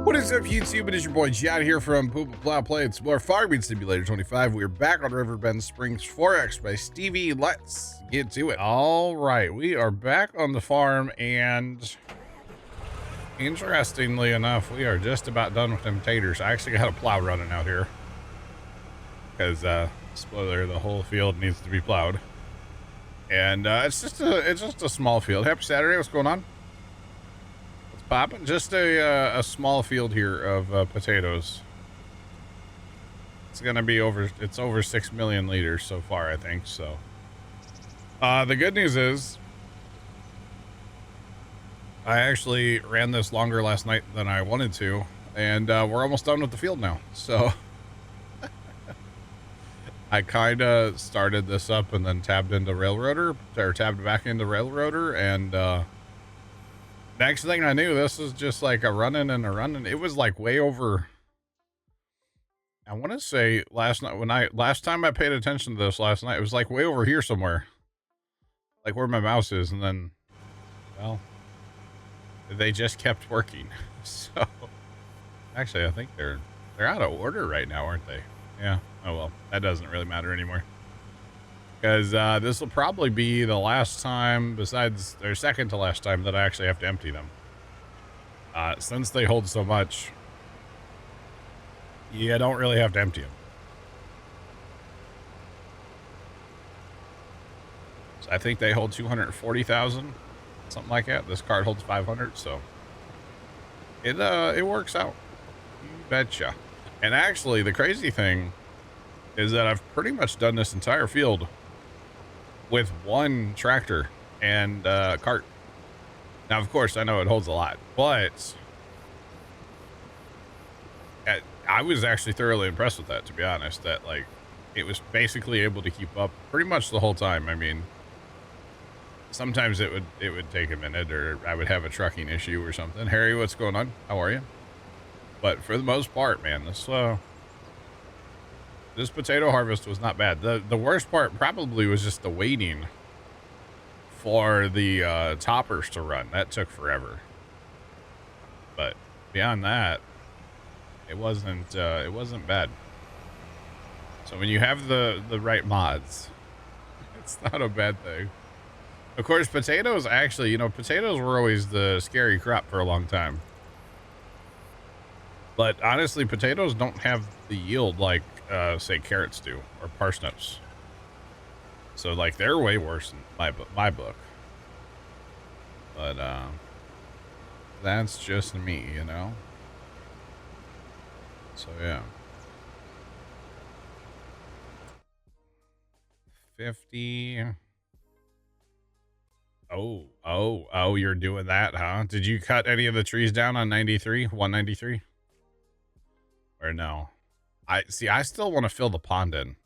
What is up, YouTube? It is your boy John here from Puma, Plow, playing some more Farming Simulator 25. We're back on Riverbend Springs 4X by Stevie. Let's get to it. All right, we are back on the farm, and interestingly enough, we are just about done with them taters. I actually got a plow running out here because, spoiler, the whole field needs to be plowed, and it's just a small field. Happy Saturday! What's going on? Popping just a small field here of potatoes. It's gonna be over 6 million liters so far, I think. So the good news is I actually ran this longer last night than I wanted to, and we're almost done with the field now. So I kind of started this up and then tabbed back into Railroader, and next thing I knew, this was just like a running and a running. It was like way over. I want to say last time I paid attention to this last night, it was like way over here somewhere, like where my mouse is. And then, well, they just kept working. So actually, I think they're out of order right now, aren't they? Yeah. Oh, well, that doesn't really matter anymore. Because this will probably be the last time, besides their second to last time, that I actually have to empty them. Since they hold so much, you don't really have to empty them. So I think they hold 240,000, something like that. This card holds 500, so it works out. You betcha. And actually, the crazy thing is that I've pretty much done this entire field with one tractor and cart. Now, of course, I know it holds a lot, but I was actually thoroughly impressed with that, to be honest, that like it was basically able to keep up pretty much the whole time. I mean, sometimes it would take a minute, or I would have a trucking issue or something. Harry, what's going on? How are you? But for the most part, man, this potato harvest was not bad. The worst part probably was just the waiting for the toppers to run. That took forever. But beyond that, it wasn't bad. So when you have the right mods, it's not a bad thing. Of course, potatoes actually, potatoes were always the scary crop for a long time. But honestly, potatoes don't have the yield like say carrots do, or parsnips. So like they're way worse in my book. But that's just me, So yeah. 50. Oh, you're doing that, huh? Did you cut any of the trees down on 193? Or no? I still want to fill the pond in.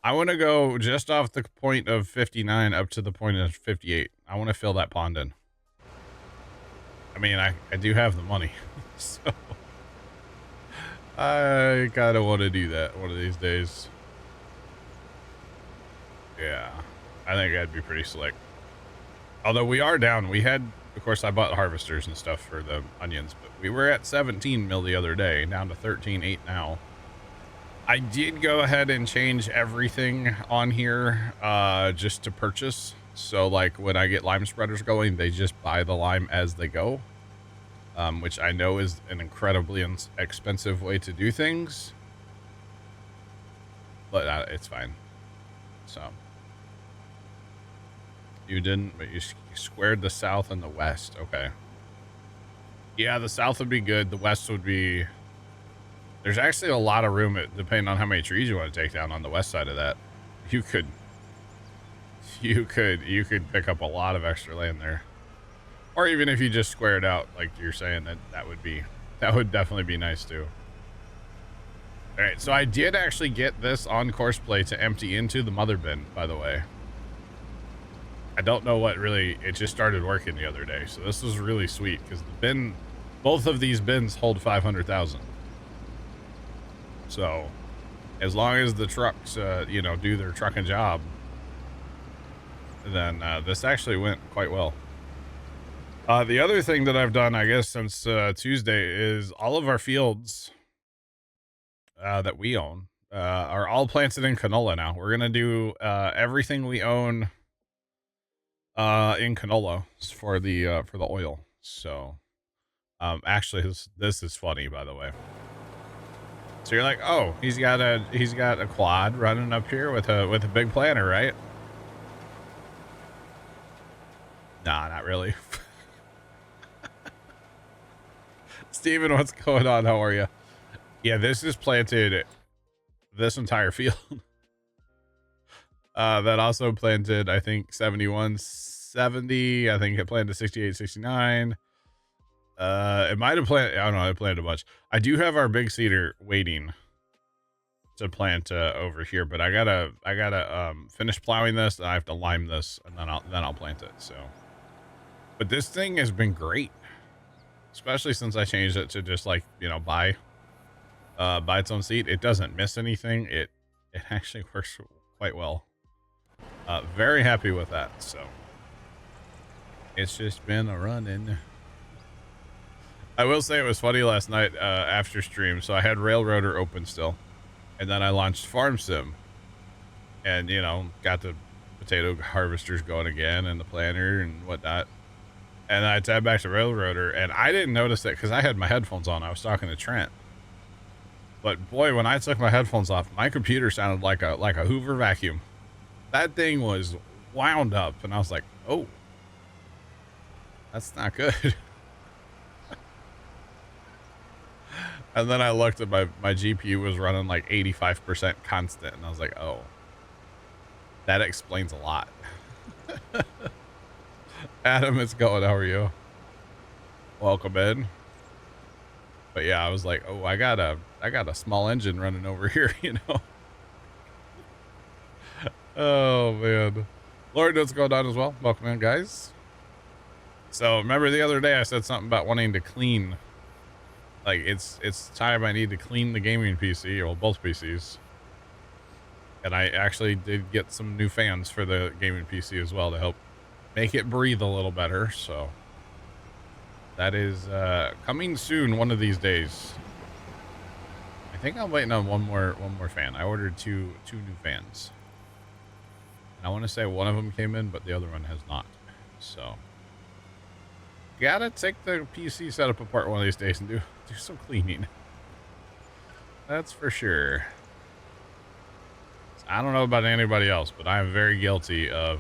I want to go just off the point of 59 up to the point of 58. I want to fill that pond in. I mean, I do have the money, so I kind of want to do that one of these days. Yeah, I think that'd be pretty slick. Although we are down. We had, of course, I bought harvesters and stuff for the onions, but we were at 17 mil the other day, down to 13.8 now. I did go ahead and change everything on here just to purchase. So like when I get lime spreaders going, they just buy the lime as they go, which I know is an incredibly expensive way to do things, but it's fine. So you didn't, but you squared the south and the west. Okay. Yeah, the south would be good. The west would be... There's actually a lot of room, depending on how many trees you want to take down on the west side of that. You could pick up a lot of extra land there. Or even if you just square it out, like you're saying, that would definitely be nice too. All right, so I did actually get this on course play to empty into the mother bin, by the way. I don't know what really, it just started working the other day. So this was really sweet because both of these bins hold 500,000. So as long as the trucks, do their trucking job, then this actually went quite well. The other thing that I've done, I guess, since Tuesday is all of our fields that we own are all planted in canola now. We're gonna do everything we own in canola for the oil. So actually this is funny, by the way. So you're like, oh, he's got a quad running up here with a big planter, right? Nah, not really. Steven, what's going on? How are you? Yeah, this is planted this entire field. That also planted, I think 71, 70. I think it planted 68, 69. It might have planted, I don't know, I planted a bunch. I do have our big cedar waiting to plant over here, but I gotta finish plowing this, and I have to lime this, and then I'll plant it. So, but this thing has been great, especially since I changed it to just like, you know, buy its own seed. It doesn't miss anything. It actually works quite well. Very happy with that. So it's just been a running. I will say it was funny last night after stream. So I had Railroader open still, and then I launched Farm Sim, and you know, got the potato harvesters going again and the planter and whatnot. And I tabbed back to Railroader, and I didn't notice it because I had my headphones on. I was talking to Trent. But boy, when I took my headphones off, my computer sounded like a Hoover vacuum. That thing was wound up, and I was like, oh, that's not good. And then I looked at my GPU was running like 85% constant, and I was like, oh, that explains a lot. Adam, it's going. How are you? Welcome in. But yeah, I was like, oh, I got a small engine running over here, you know. Oh man, Lord, what's going on as well? Welcome in, guys. So remember the other day I said something about wanting to clean. Like it's time I need to clean the gaming PC, or both PCs. And I actually did get some new fans for the gaming PC as well to help make it breathe a little better. So that is coming soon one of these days. I think I'm waiting on one more fan. I ordered two new fans. And I want to say one of them came in, but the other one has not. So gotta take the PC setup apart one of these days and do some cleaning. That's for sure. I don't know about anybody else, but I'm very guilty of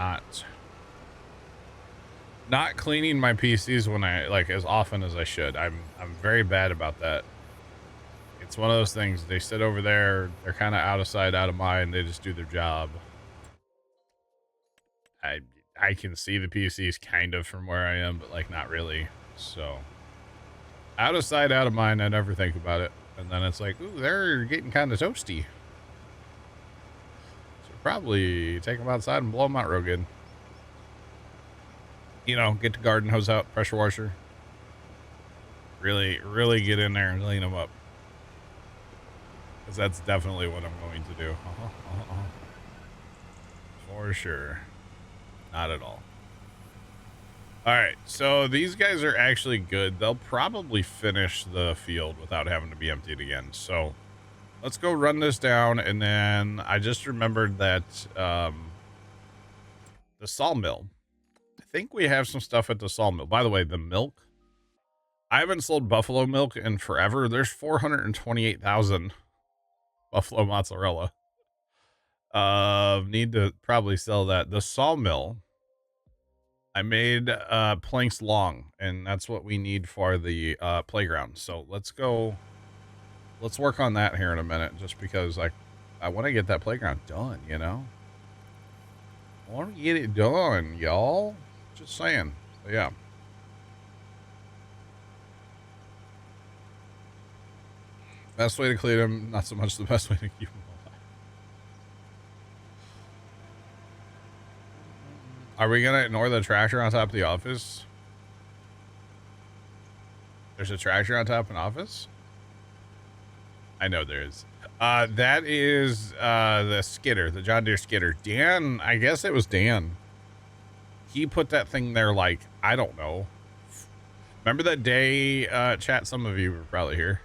not cleaning my PCs when I like as often as I should. I'm very bad about that. It's one of those things. They sit over there. They're kind of out of sight, out of mind. They just do their job. I can see the PCs kind of from where I am, but like not really. So out of sight, out of mind. I never think about it. And then it's like, ooh, they're getting kind of toasty. So probably take them outside and blow them out real good. You know, get the garden hose out, pressure washer. Really get in there and clean them up. Because that's definitely what I'm going to do. For sure. Not at all. All right, so these guys are actually good. They'll probably finish the field without having to be emptied again. So let's go run this down. And then I just remembered that the sawmill. I think we have some stuff at the sawmill. By the way, the milk. I haven't sold buffalo milk in forever. There's 428,000 buffalo mozzarella. Need to probably sell that. The sawmill, I made planks long, and that's what we need for the playground. So let's work on that here in a minute, just because I want to get that playground done, you know. I want to get it done, y'all. Just saying. So, yeah. Best way to clean them, not so much the best way to keep them alive. Are we gonna ignore the tractor on top of the office? There's a tractor on top of an office? I know there is. That is the skidder, the John Deere skidder. Dan, I guess it was Dan he put that thing there like, I don't know. Remember that day, chat, some of you were probably here,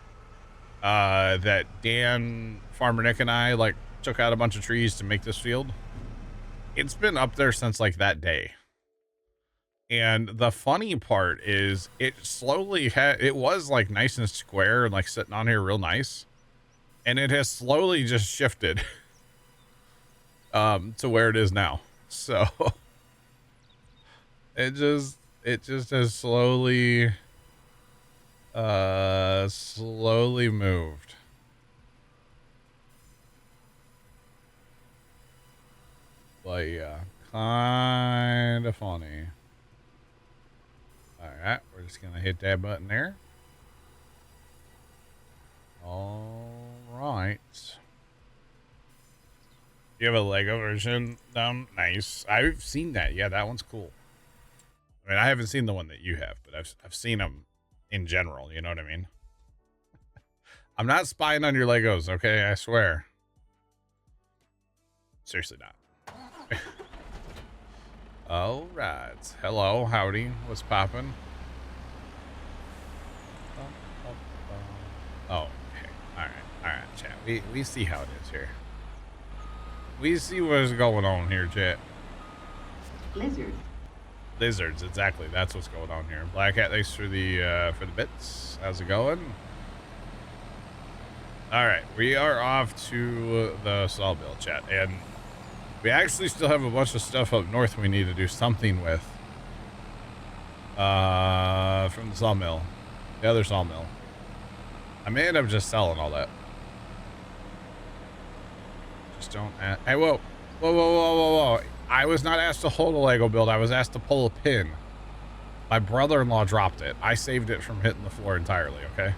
that Dan, Farmer Nick, and I, like, took out a bunch of trees to make this field? It's been up there since, like, that day. And the funny part is it slowly it was, like, nice and square and, like, sitting on here real nice. And it has slowly just shifted to where it is now. So it just has slowly moved. But yeah, kind of funny. All right, we're just gonna hit that button there. All right. You have a Lego version? Nice. I've seen that. Yeah, that one's cool. I mean, I haven't seen the one that you have, but I've seen them in general. You know what I mean? I'm not spying on your Legos, okay? I swear. Seriously not. All right. Hello, howdy. What's poppin'? Oh, okay. All right, chat. We see how it is here. We see what's going on here, chat. Lizards, exactly. That's what's going on here. Black Hat, thanks for the bits. How's it going? All right, we are off to the sawmill, chat, and we actually still have a bunch of stuff up north we need to do something with. From the sawmill, the other sawmill. I may end up just selling all that. Just don't. Hey, whoa. I was not asked to hold a Lego build. I was asked to pull a pin. My brother-in-law dropped it. I saved it from hitting the floor entirely, okay?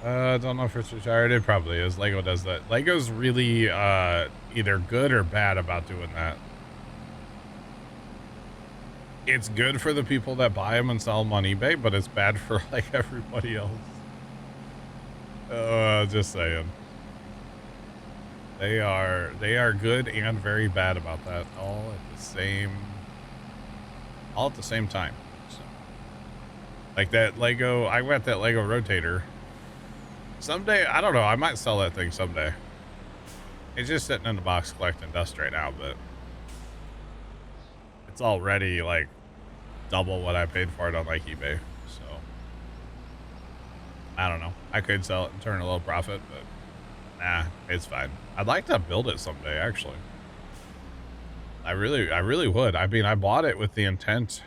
Don't know if it's retired. It probably is. Lego does that. Lego's really either good or bad about doing that. It's good for the people that buy them and sell them on eBay, but it's bad for, like, everybody else. Just saying. They are good and very bad about that all at the same time. So, like that Lego, I got that Lego rotator. Someday, I don't know, I might sell that thing someday. It's just sitting in the box collecting dust right now, but it's already like double what I paid for it on like eBay. So I don't know. I could sell it and turn a little profit, but nah, it's fine. I'd like to build it someday, actually. I really would. I mean, I bought it with the intent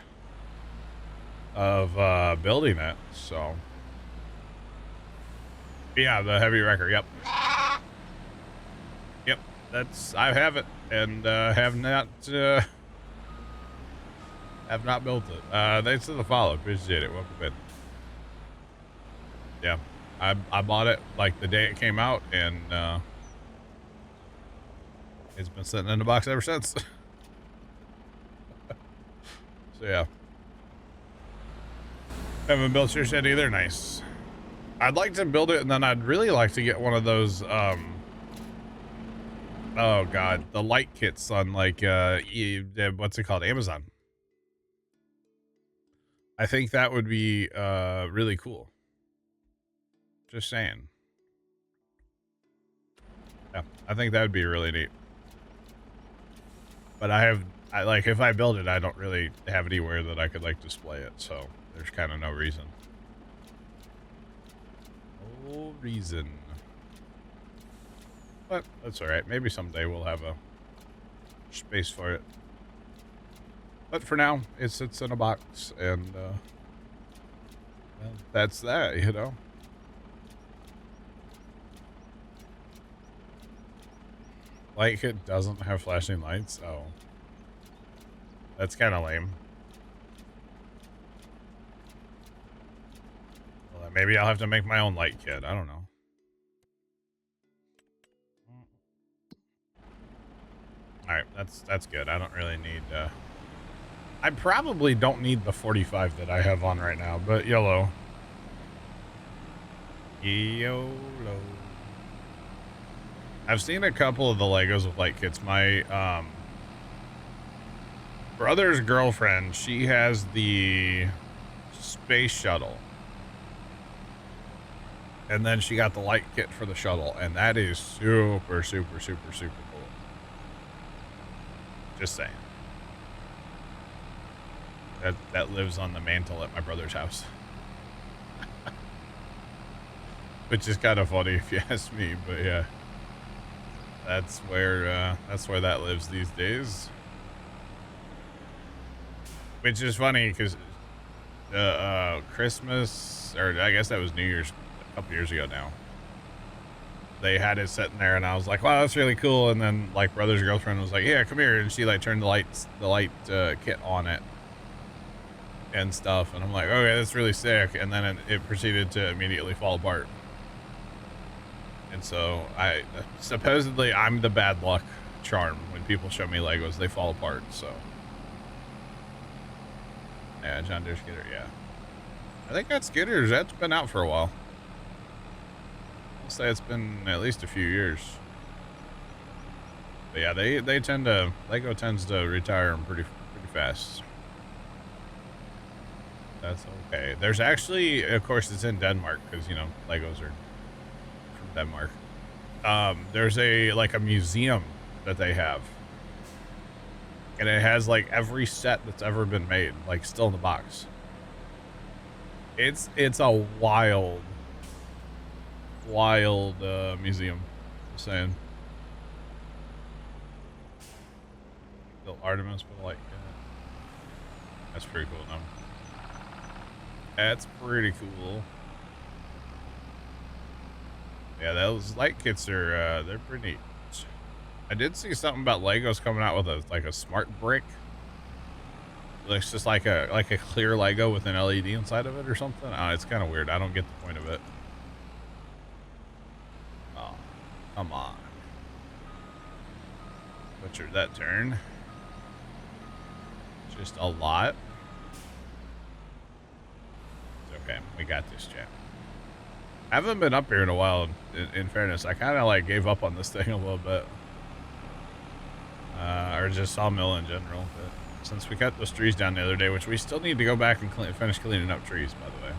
of building it, so. Yeah, the heavy wrecker, yep. Yep, I have it, and have not built it. Thanks for the follow, appreciate it, welcome in. Yeah, I bought it like the day it came out, and it's been sitting in the box ever since. So yeah. Haven't built yours yet either, nice. I'd like to build it, and then I'd really like to get one of those, oh god, the light kits on, like, what's it called, Amazon. I think that would be, really cool. Just saying. Yeah, I think that would be really neat. But like, if I build it, I don't really have anywhere that I could, like, display it, so there's kind of no reason. No reason. But that's alright. Maybe someday we'll have a space for it. But for now, it sits in a box, and, well, that's that, you know? Like, it doesn't have flashing lights? Oh. That's kind of lame. Well, maybe I'll have to make my own light kit. I don't know. Alright, that's good. I don't really need, I probably don't need the 45 that I have on right now, but YOLO. YOLO. I've seen a couple of the Legos with light kits. My brother's girlfriend, she has the space shuttle. And then she got the light kit for the shuttle, and that is super, super, super, super cool. Just saying. That lives on the mantle at my brother's house. Which is kind of funny if you ask me, but yeah. That's where that lives these days. Which is funny because Christmas, or I guess that was New Year's a couple years ago now. They had it sitting there, and I was like, "Wow, that's really cool." And then, like, brother's girlfriend was like, "Yeah, come here," and she like turned the light kit on it and stuff, and I'm like, "Okay, that's really sick." And then it proceeded to immediately fall apart. And so supposedly I'm the bad luck charm when people show me Legos, they fall apart. So yeah, John Deere Skidder, yeah. I think that Skidder's, that's been out for a while. I'll say it's been at least a few years. But yeah, Lego tends to retire them pretty fast. That's okay. There's actually, of course, it's in Denmark because, you know, Legos are from Denmark. There's a museum that they have, and it has like every set that's ever been made, like still in the box. It's a wild museum. Just saying. Built Artemis, but like, that's pretty cool. No? That's pretty cool. Yeah, those light kits are they're pretty neat. I did see something about Legos coming out with a smart brick. Looks just like a clear Lego with an LED inside of it or something. It's kind of weird. I don't get the point of it. Oh, come on. Butchered that turn. Just a lot. It's okay. We got this, chat. I haven't been up here in a while, in fairness. I kind of like gave up on this thing a little bit. Or just sawmill in general. But since we cut those trees down the other day, which we still need to go back and finish cleaning up trees, by the way.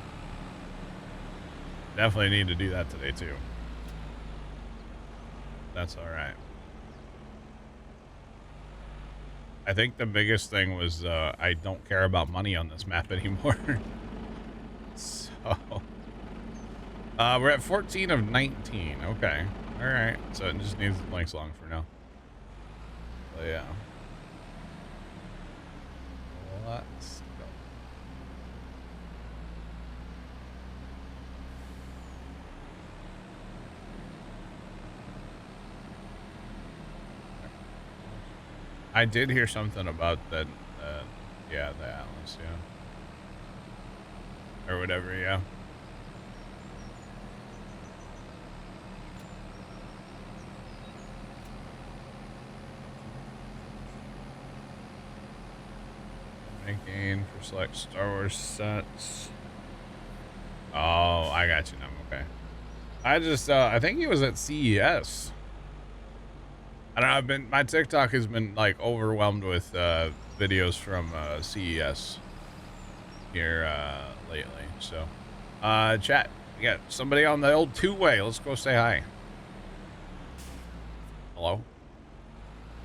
Definitely need to do that today, too. That's alright. I think the biggest thing was I don't care about money on this map anymore. So... we're at 14 of 19. Okay. Alright. So it just needs the blanks long for now. But yeah. Let's go. I did hear something about that, yeah, the Atlas, yeah. Or whatever, yeah. Gain for select Star Wars sets. Oh, I got you now. Okay. I just, I think he was at CES. I don't know. My TikTok has been like overwhelmed with videos from CES here lately. So, chat. We got somebody on the old two-way. Let's go say hi. Hello.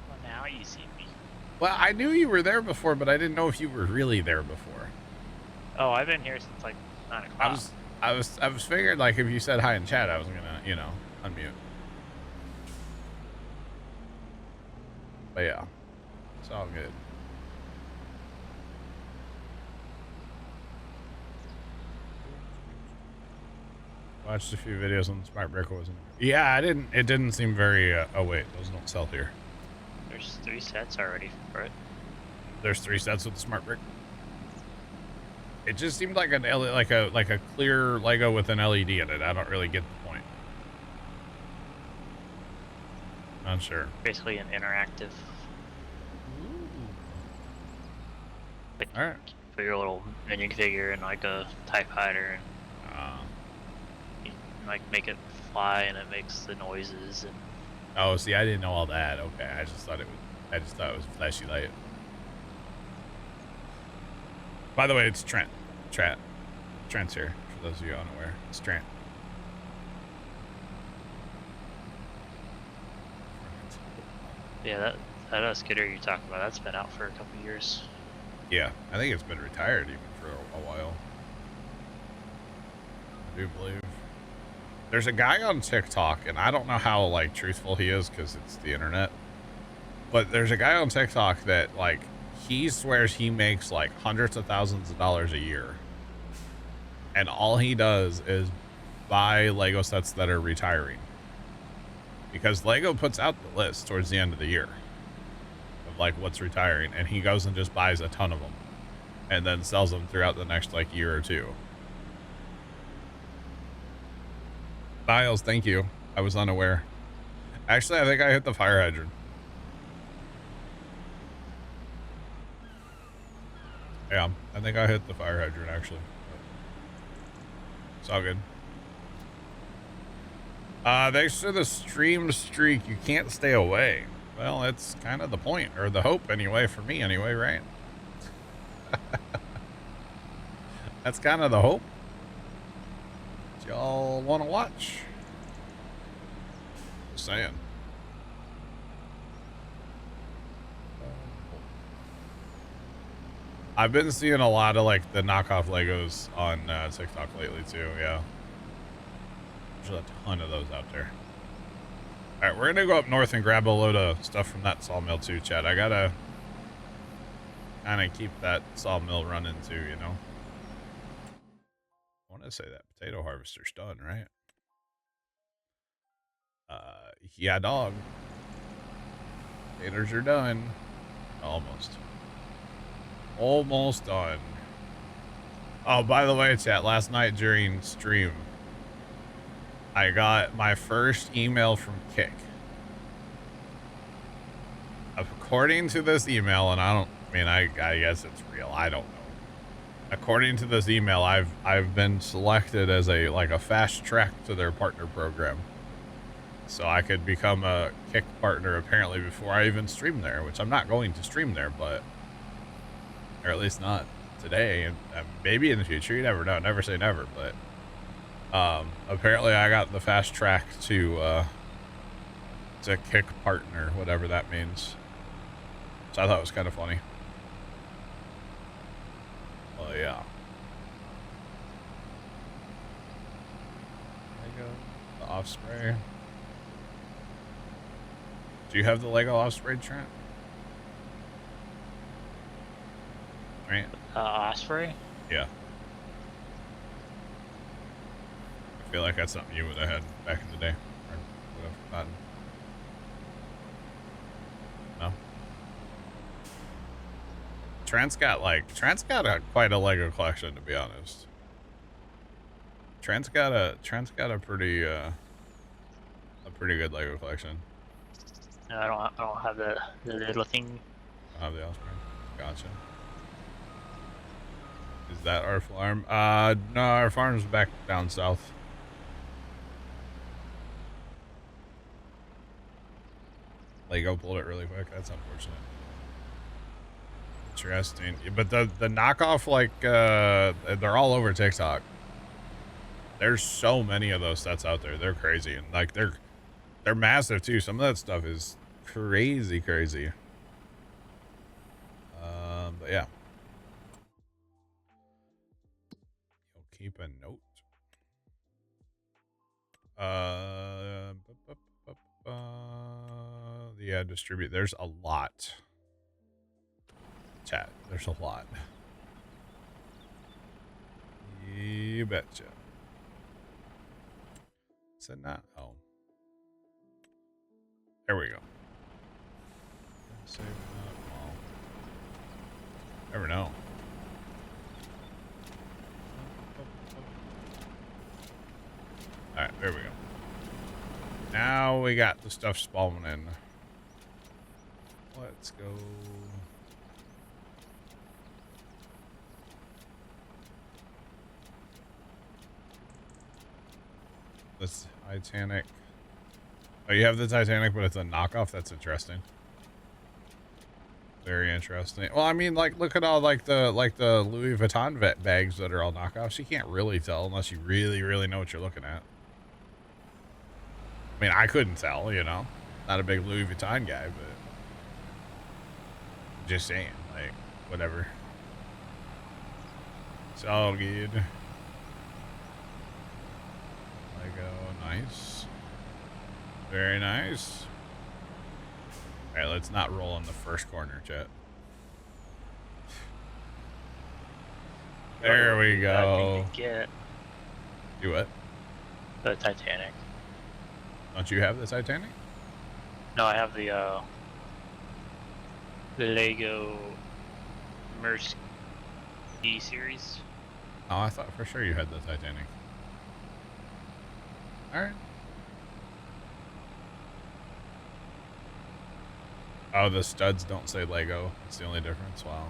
Well, now you see me. Well, I knew you were there before, but I didn't know if you were really there before. Oh, I've been here since like 9 o'clock. I was figured like if you said hi in chat, I was gonna, you know, unmute. But yeah, it's all good. Watched a few videos on the smart brick. Wasn't? Yeah, I didn't. It didn't seem very. Oh wait, those don't sell here. There's 3 sets already for it. There's 3 sets with the smart brick. It just seemed like a clear Lego with an LED in it. I don't really get the point. Not sure. Basically an interactive. Like, all right. Put your little minion figure and like a TIE fighter, and you, like make it fly, and it makes the noises, and Oh, see, I didn't know all that. Okay, I just thought it was a flashy light. By the way, it's Trent. Trent's here, for those of you unaware. It's Trent. Yeah, that skidder you talked about, that's been out for a couple years. Yeah, I think it's been retired even for a while. I do believe. There's a guy on TikTok, and I don't know how, like, truthful he is because it's the internet. But there's a guy on TikTok that, like, he swears he makes, like, hundreds of thousands of dollars a year. And all he does is buy Lego sets that are retiring. Because Lego puts out the list towards the end of the year of, like, what's retiring. And he goes and just buys a ton of them. And then sells them throughout the next, like, year or two. Miles, thank you. I was unaware. Actually, I think I hit the fire hydrant. Yeah, I think I hit the fire hydrant, actually. It's all good. Thanks to the stream streak, you can't stay away. Well, that's kind of the point, or the hope anyway, for me anyway, right? That's kind of the hope. Y'all want to watch? Just saying. I've been seeing a lot of, like, the knockoff Legos on TikTok lately, too, yeah. There's a ton of those out there. All right, we're going to go up north and grab a load of stuff from that sawmill, too, Chad. I got to kind of keep that sawmill running, too, you know? I want to say that potato harvester's done, right? Yeah, dog. Potatoes are done. Almost. Almost done. Oh, by the way, chat, last night during stream, I got my first email from Kick. According to this email, and I guess it's real. I don't know. According to this email, I've been selected as a fast track to their partner program. So I could become a Kick partner apparently before I even stream there, which I'm not going to stream there, but or at least not today, and maybe in the future. You never know. Never say never, but apparently I got the fast track to Kick partner, whatever that means. So I thought it was kind of funny. Well, yeah. Lego, the off spray. Do you have the Lego off spray, Trent? Trent? Osprey? Yeah. I feel like that's something you would have had back in the day. Or would have gotten. No? Trent's got quite a Lego collection, to be honest. Trent's got a pretty good Lego collection. No, I don't have the little thing. I have the offspring. Gotcha. Is that our farm? No, our farm's back down south. Lego pulled it really quick. That's unfortunate. Interesting. But the knockoff, they're all over TikTok. There's so many of those sets out there. They're crazy. And like they're massive too. Some of that stuff is crazy. But yeah. You'll keep a note. Yeah, distribute. There's a lot. Chat. There's a lot. You betcha. Is it not? Oh. There we go. Save that. Well, never know. Alright, there we go. Now we got the stuff spawning. Let's go. This Titanic. Oh, you have the Titanic, but it's a knockoff? That's interesting. Very interesting. Well, I mean, like, look at all, like the Louis Vuitton bags that are all knockoffs. You can't really tell unless you really, really know what you're looking at. I mean, I couldn't tell, you know? Not a big Louis Vuitton guy, but just saying, like, whatever. It's all good. Lego, nice. Very nice. All right, let's not roll in the first corner, chat. There we go. Do what? The Titanic. Don't you have the Titanic? No, I have the Lego Mercy series. Oh, I thought for sure you had the Titanic. All right. Oh, the studs don't say Lego. It's the only difference. Wow.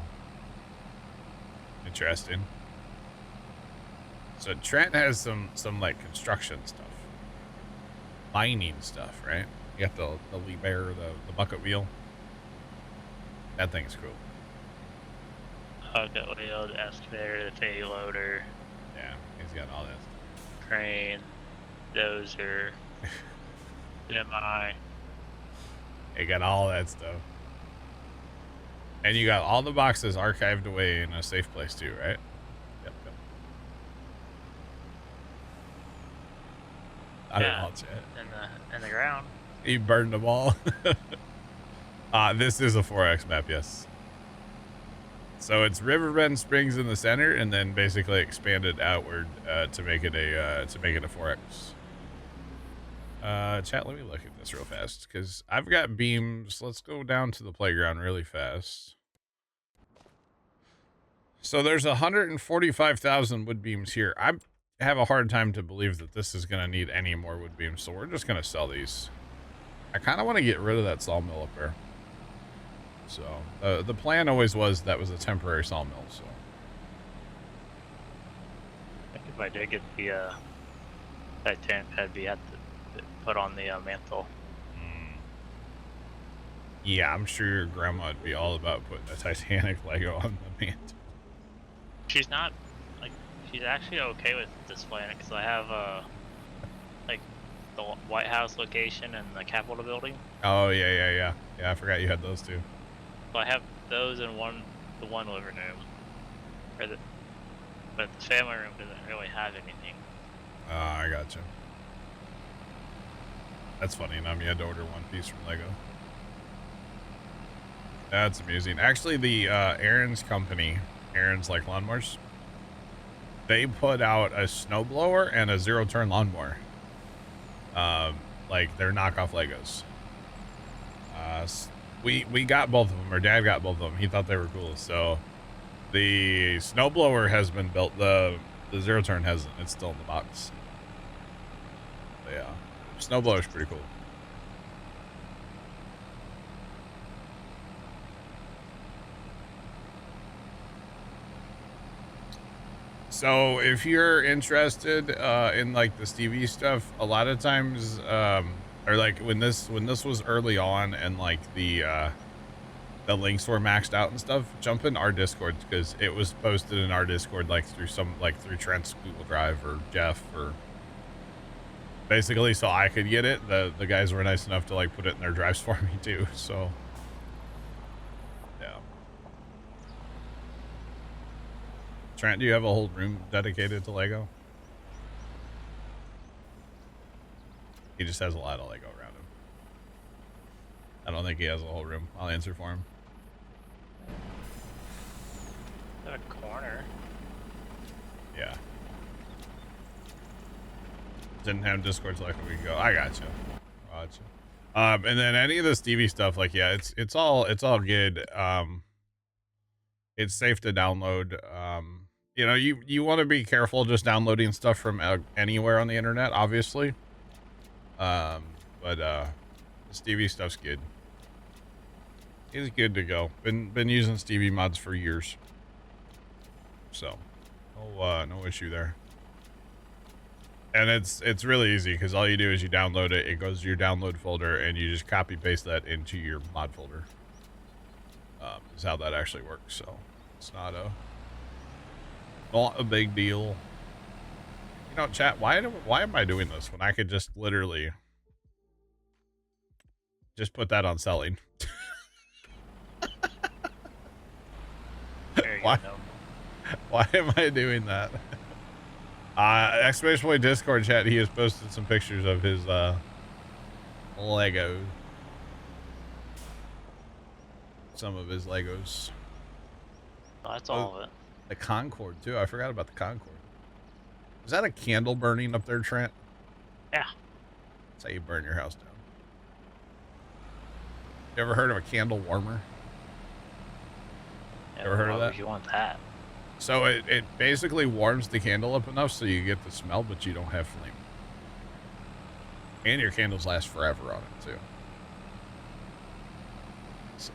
Interesting. So Trent has some like construction stuff. Mining stuff, right? You got the Liebherr, the bucket wheel. That thing's cool. Bucket wheel, the excavator, the payloader. Yeah, he's got all that. Crane, dozer, semi. You got all that stuff. And you got all the boxes archived away in a safe place too, right? Yep. I don't know, chat. In the ground. You burned them all. This is a 4X map, yes. So it's Riverbend Springs in the center, and then basically expanded outward to make it a 4X. Chat, let me look at this real fast because I've got beams. Let's go down to the playground really fast. So there's 145,000 wood beams here. I have a hard time to believe that this is going to need any more wood beams, so we're just going to sell these. I kind of want to get rid of that sawmill up there. So the plan always was that was a temporary sawmill. So I think if I did get the Titanic, I'd be at the put on the mantle. Yeah, I'm sure your grandma would be all about putting a Titanic Lego on the mantle. She's not, like, she's actually okay with displaying it because I have like the White House location and the Capitol building. Oh yeah, I forgot you had those two. So I have those in the one living room, but the family room doesn't really have anything. I gotcha. That's funny. Now you had to order one piece from Lego. That's amusing. Actually, the Aaron's company, Aaron's like lawnmowers, they put out a snowblower and a zero-turn lawnmower. Like they're knockoff Legos. We got both of them. Our dad got both of them. He thought they were cool. So the snowblower has been built. The zero-turn hasn't. It's still in the box. But yeah, snowblower's pretty cool. So if you're interested in like the Stevie stuff, a lot of times, or like when this was early on and like the links were maxed out and stuff, jump in our Discord because it was posted in our Discord like through Trent's Google Drive or Jeff or basically so I could get it. The guys were nice enough to like put it in their drives for me too. So yeah. Trent, do you have a whole room dedicated to Lego? He just has a lot of Lego around him. I don't think he has a whole room. I'll answer for him. A corner. Yeah. Didn't have Discord so like a week ago. I gotcha. And then any of the Stevie stuff, like yeah, it's all good. It's safe to download. You know, you want to be careful just downloading stuff from anywhere on the internet, obviously. But the Stevie stuff's good. It's good to go. Been using Stevie mods for years. So, no issue there. And it's really easy because all you do is you download it. It goes to your download folder, and you just copy paste that into your mod folder. Is how that actually works. So it's not a big deal. You know, chat. Why am I doing this when I could just literally just put that on selling? There you Why? go. Why am I doing that? Exclamation point Discord chat. He has posted some pictures of his Legos. Some of his Legos. Well, that's all of it. The Concorde too. I forgot about the Concorde. Is that a candle burning up there, Trent? Yeah. That's how you burn your house down. You ever heard of a candle warmer? Yeah, Ever heard of why that? would you want that? So it basically warms the candle up enough so you get the smell, but you don't have flame. And your candles last forever on it, too.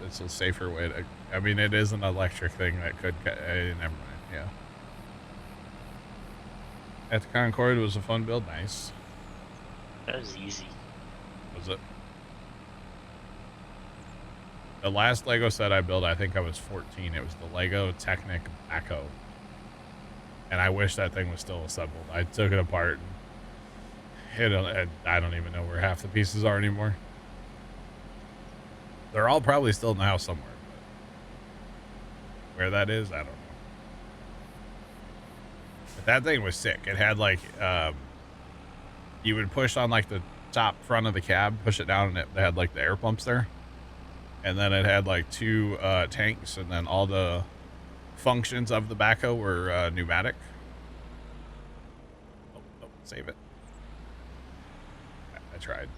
It's a safer way to... I mean, it is an electric thing that could... never mind, yeah. At the Concorde was a fun build. Nice. That was easy. Was it? The last Lego set I built, I think I was 14. It was the Lego Technic Backhoe. And I wish that thing was still assembled. I took it apart and I don't even know where half the pieces are anymore. They're all probably still in the house somewhere. But where that is, I don't know. But that thing was sick. It had like, you would push on like the top front of the cab, push it down, and it had like the air pumps there. And then it had like two tanks, and then all the functions of the backhoe were pneumatic. Oh, save it. I tried.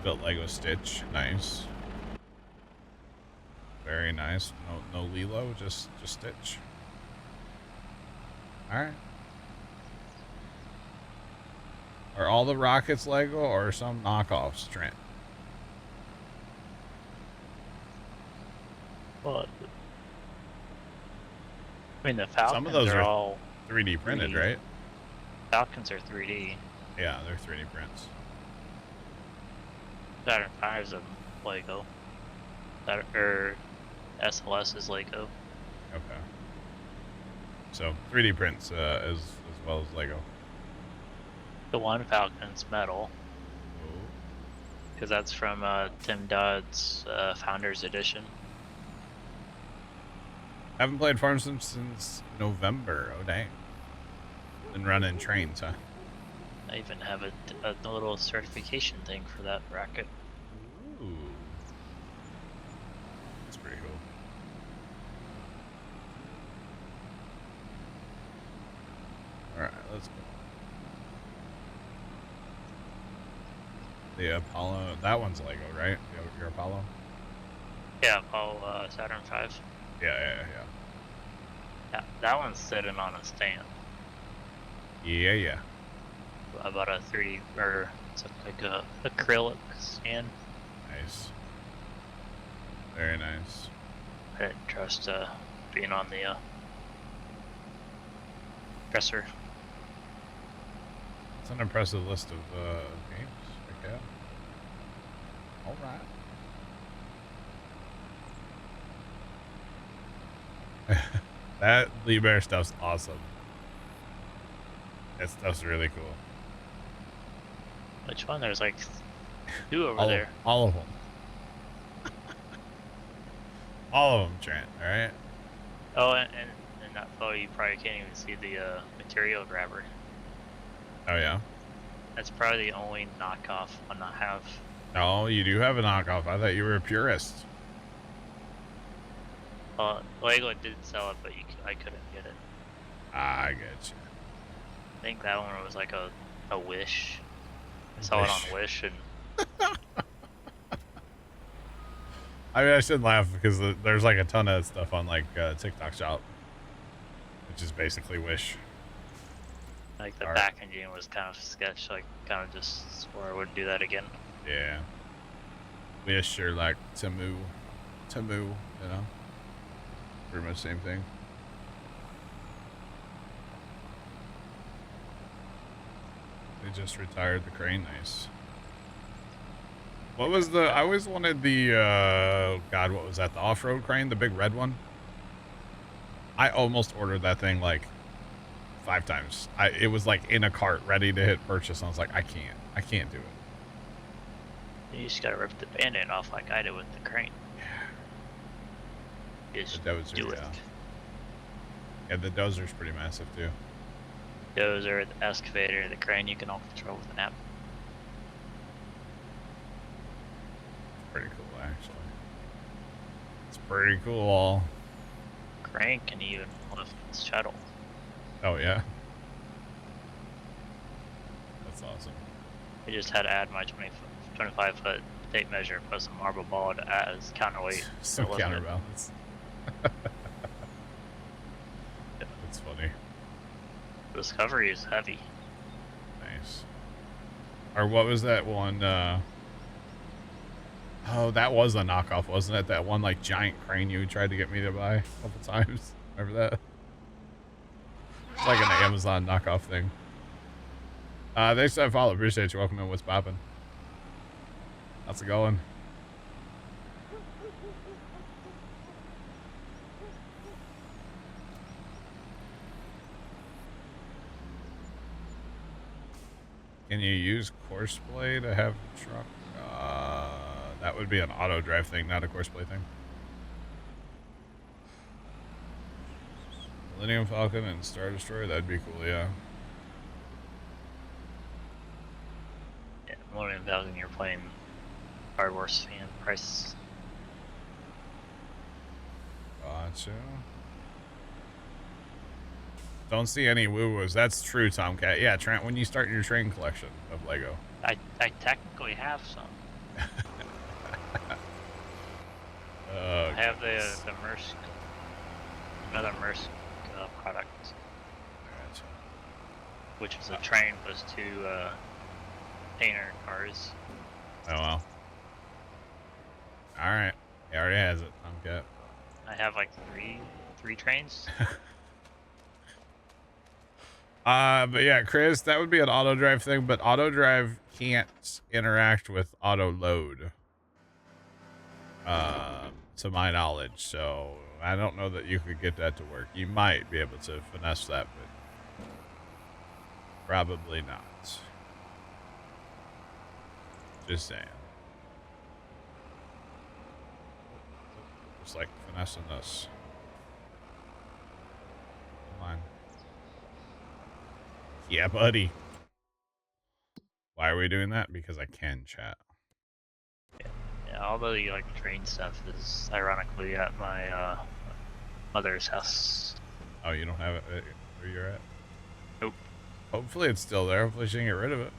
Built Lego Stitch. Nice. Very nice. No Lilo, just Stitch. Alright. Are all the rockets Lego or some knockoffs, Trent? Well, I mean, the Falcons Some of those are all 3D printed, 3D. right? Falcons are 3D. Yeah, they're 3D prints. Saturn V is a Lego. SLS is Lego. Okay. So 3D prints as well as Lego. The one Falcon's metal, Oh. because that's from Tim Dodd's Founders Edition. Haven't played Farm Sim since November. Oh dang. Been running trains, huh? I even have a little certification thing for that bracket. Ooh. That's pretty cool. Alright, let's go. The Apollo, that one's Lego, right? Your Apollo? Yeah, Saturn V. Yeah. Yeah, that one's sitting on a stand. Yeah. I bought a 3D, or it's like a acrylic stand. Nice. Very nice. I didn't trust being on the dresser. It's an impressive list of games. Check out. Alright. That Lee Bear stuff's awesome. That stuff's really cool. Which one? There's like two over there. All of them. All of them, Trent, alright? Oh, and in that photo you probably can't even see the material grabber. Oh, yeah? That's probably the only knockoff one I have. Oh, you do have a knockoff. I thought you were a purist. Lego did sell it, but I couldn't get it. Ah, I get you. I think that one was like a Wish. I saw it on Wish, and I mean, I shouldn't laugh because there's like a ton of stuff on like TikTok Shop, which is basically Wish. like the packaging was kind of sketch. Like, kind of just swore I wouldn't do that again. Yeah. Wish or like Temu, you know? Pretty much same thing. They just retired the crane. Nice. What was the... I always wanted the, God, what was that? The off-road crane? The big red one? I almost ordered that thing, like, 5 times. It was, like, in a cart, ready to hit purchase. I was like, I can't do it. You just gotta rip the band-aid off like I did with the crane. Yeah. Just the dozer, do it. Yeah, the dozer's pretty massive, too. Dozer, the excavator, the crane, you can all control with an app. Pretty cool, actually. It's pretty cool. Crane can even lift its shuttle. Oh, yeah? That's awesome. I just had to add my 25-foot tape measure plus a marble ball as counterweight. Some counterbalance. That's funny. Discovery is heavy. Nice. Or what was that one? Oh, that was a knockoff, wasn't it? That one, like, giant crane you tried to get me to buy a couple times. Remember that? It's like an Amazon knockoff thing. Thanks for that follow. Appreciate you. Welcome in. What's poppin'? How's it going? Can you use Courseplay to have a truck? That would be an auto drive thing, not a Courseplay thing. Millennium Falcon and Star Destroyer, that'd be cool, yeah. Yeah, Millennium Falcon, you're playing Star Wars fan price. Gotcha. Don't see any woo-woos. That's true, Tomcat. Yeah, Trent, when you start your train collection of Lego. I technically have some. I have the Mersk, another Mersk product. Gotcha. Which is a train plus 2 painter cars. Oh, well. Alright. He already has it, Tomcat. I have like three trains. But yeah, Chris, that would be an auto drive thing, but auto drive can't interact with auto load. To my knowledge, so I don't know that you could get that to work. You might be able to finesse that, but probably not. Just saying. Just like finessing this. Come on. Yeah, buddy. Why are we doing that? Because I can, chat. Yeah, all the like train stuff is ironically at my mother's house. Oh, you don't have it where you're at? Nope. Hopefully it's still there. Hopefully she can get rid of it.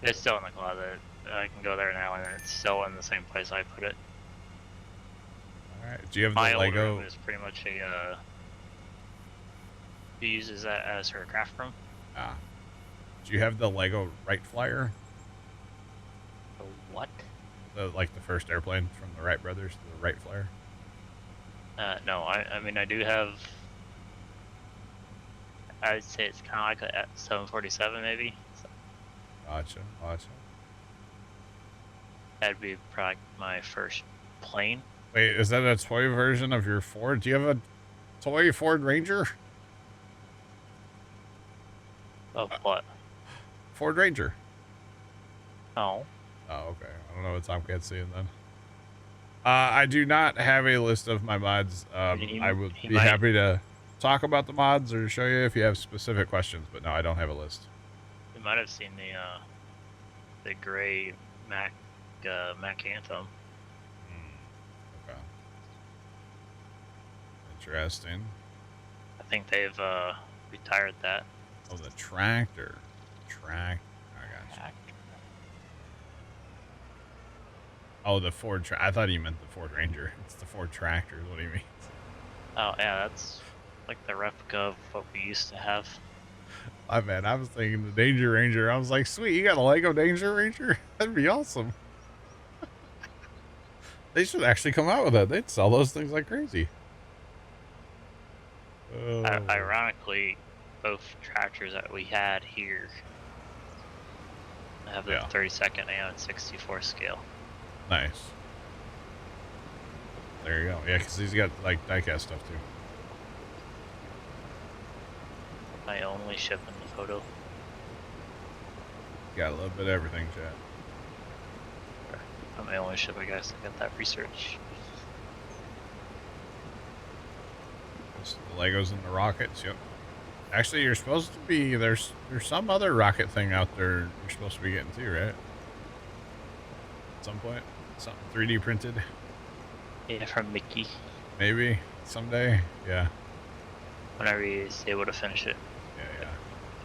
It's still in the closet. I can go there now, and it's still in the same place I put it. All right. Do you have My the old Lego? room is pretty much a. She uses that as her craft room. Ah. Do you have the Lego Wright Flyer? The what? Like the first airplane from the Wright brothers, the Wright Flyer? No, I mean, I do have. I would say it's kind of like a 747 maybe. So Gotcha. that'd be probably my first plane. Wait, is that a toy version of your Ford? Do you have a toy Ford Ranger? Of what? Ford Ranger. No. Oh, okay. I don't know what Tomcat's seeing then. I do not have a list of my mods. I would be happy to talk about the mods or show you if you have specific questions, but no, I don't have a list. You might have seen the gray Mac Anthem. Okay. Interesting. I think they've retired that. Oh, the tractor. I got you. Oh, the Ford I thought you meant the Ford Ranger. It's the Ford tractor. What do you mean? Oh yeah, that's like the replica of what we used to have. My man, I was thinking the Danger Ranger. I was like, sweet, you got a Lego Danger Ranger? That'd be awesome. They should actually come out with that. They'd sell those things like crazy. Ironically, both tractors that we had here I have the Yeah. 32nd and 64 scale. Nice. There you go. Yeah, because he's got like diecast stuff too. I only ship in the photo. Got a little bit of everything, chat. I'm the only ship, I guess. I got that research. It's the Legos and the rockets. Yep. Actually, you're supposed to be there's some other rocket thing out there you're supposed to be getting too, right? At some point, something 3D printed. Yeah, from Mickey. Maybe someday. Yeah. Whenever he's able to finish it. Yeah.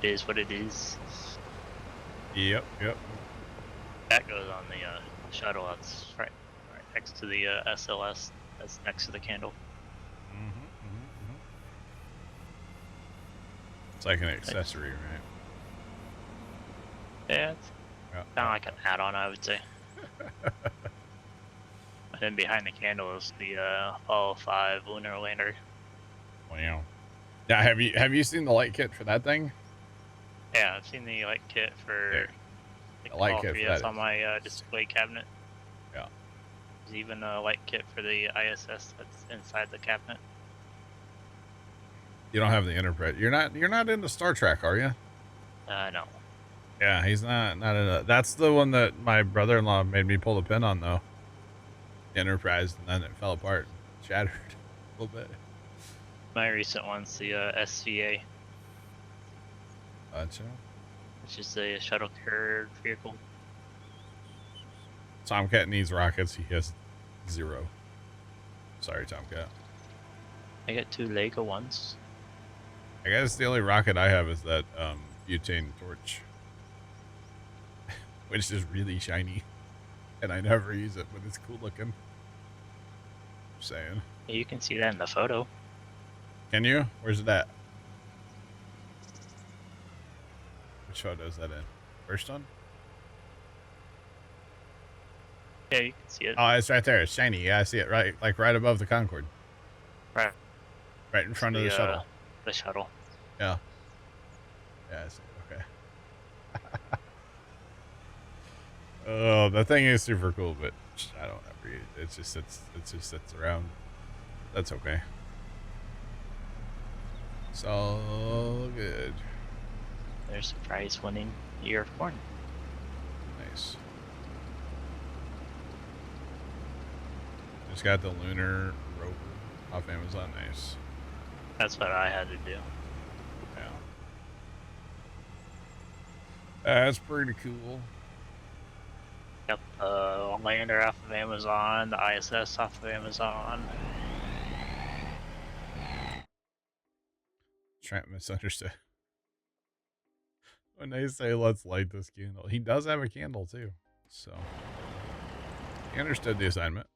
It is what it is. Yep. That goes on the shuttle. That's right next to the SLS. That's next to the candle. It's like an accessory, right? Yeah, it's kind of like an add-on, I would say. And then behind the candle is the Apollo 5 lunar lander. Wow. Yeah, have you seen the light kit for that thing? Yeah, I've seen the light kit for the light all kit three. for That's that on my display cabinet. Yeah. There's even a light kit for the ISS that's inside the cabinet. You don't have the Enterprise. You're not into Star Trek, are you? No. Yeah, he's not into. That's the one that my brother-in-law made me pull the pin on, though. Enterprise, and then it fell apart, and shattered a little bit. My recent one's the SVA. Gotcha. Which is a shuttle carrier vehicle. Tomcat needs rockets. He has 0. Sorry, Tomcat. I got 2 Lego ones. I guess the only rocket I have is that butane torch, which is really shiny, and I never use it, but it's cool looking. Just saying. Yeah, you can see that in the photo. Can you? Where's it at? Which photo is that in? First one? Yeah, you can see it. Oh, it's right there. It's shiny. Yeah, I see it right above the Concorde. Right. Right in front of the shuttle. The shuttle. Yeah. Yeah, I see it. Okay. Oh, the thing is super cool, but I don't ever use it. It just sits around. That's okay. So good. There's a prize winning year of corn. Nice. Just got the lunar rover off Amazon. Nice. That's what I had to do. Yeah. That's pretty cool. Got the lander off of Amazon, the ISS off of Amazon. Trent misunderstood. When they say let's light this candle, he does have a candle too, so he understood the assignment.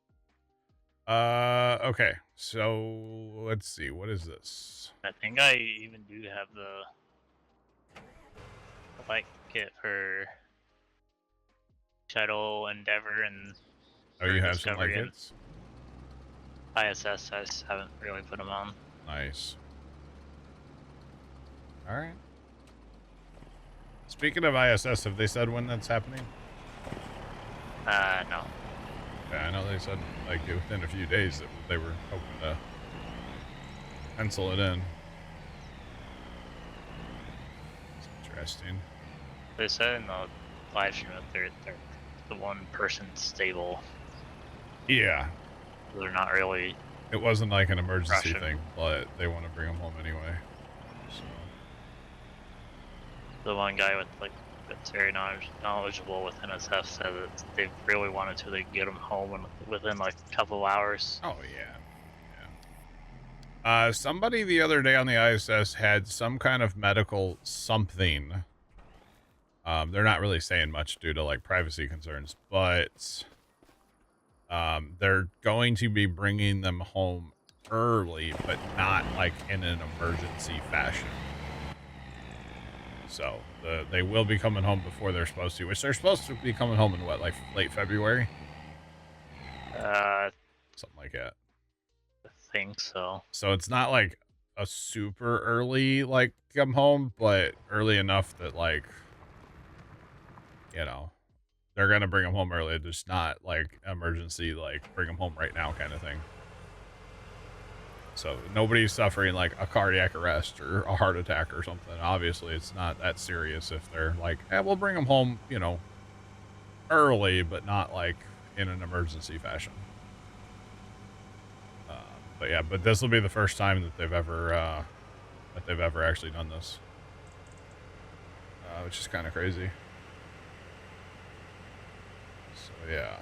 Okay, so let's see, what is this? I think I even do have the light kit for Shuttle, Endeavor, and Oh, you have some light Discovery kits? ISS. I just haven't really put them on. Nice. All right. Speaking of ISS, have they said when that's happening? No. Yeah, I know they said like within a few days that they were hoping to pencil it in. It's interesting. They said in the live stream that they're the one person stable. Yeah. They're not really. It wasn't like an emergency Russian. thing, but they want to bring them home anyway. So. The one guy with that's very knowledgeable with NSF said that they really wanted to. They get them home within like a couple hours. Oh yeah. Somebody the other day on the ISS had some kind of medical something. They're not really saying much due to like privacy concerns, but they're going to be bringing them home early, but not like in an emergency fashion. So they will be coming home before they're supposed to, which they're supposed to be coming home in what, like late February? Something like that. I think so. So it's not like a super early like come home, but early enough that like you know, they're going to bring them home early. Just not like emergency, like bring them home right now kind of thing. So nobody's suffering like a cardiac arrest or a heart attack or something. Obviously, it's not that serious if they're like, hey, we'll bring them home, you know, early, but not like in an emergency fashion. But yeah, but this will be the first time that they've ever actually done this, which is kind of crazy. So yeah,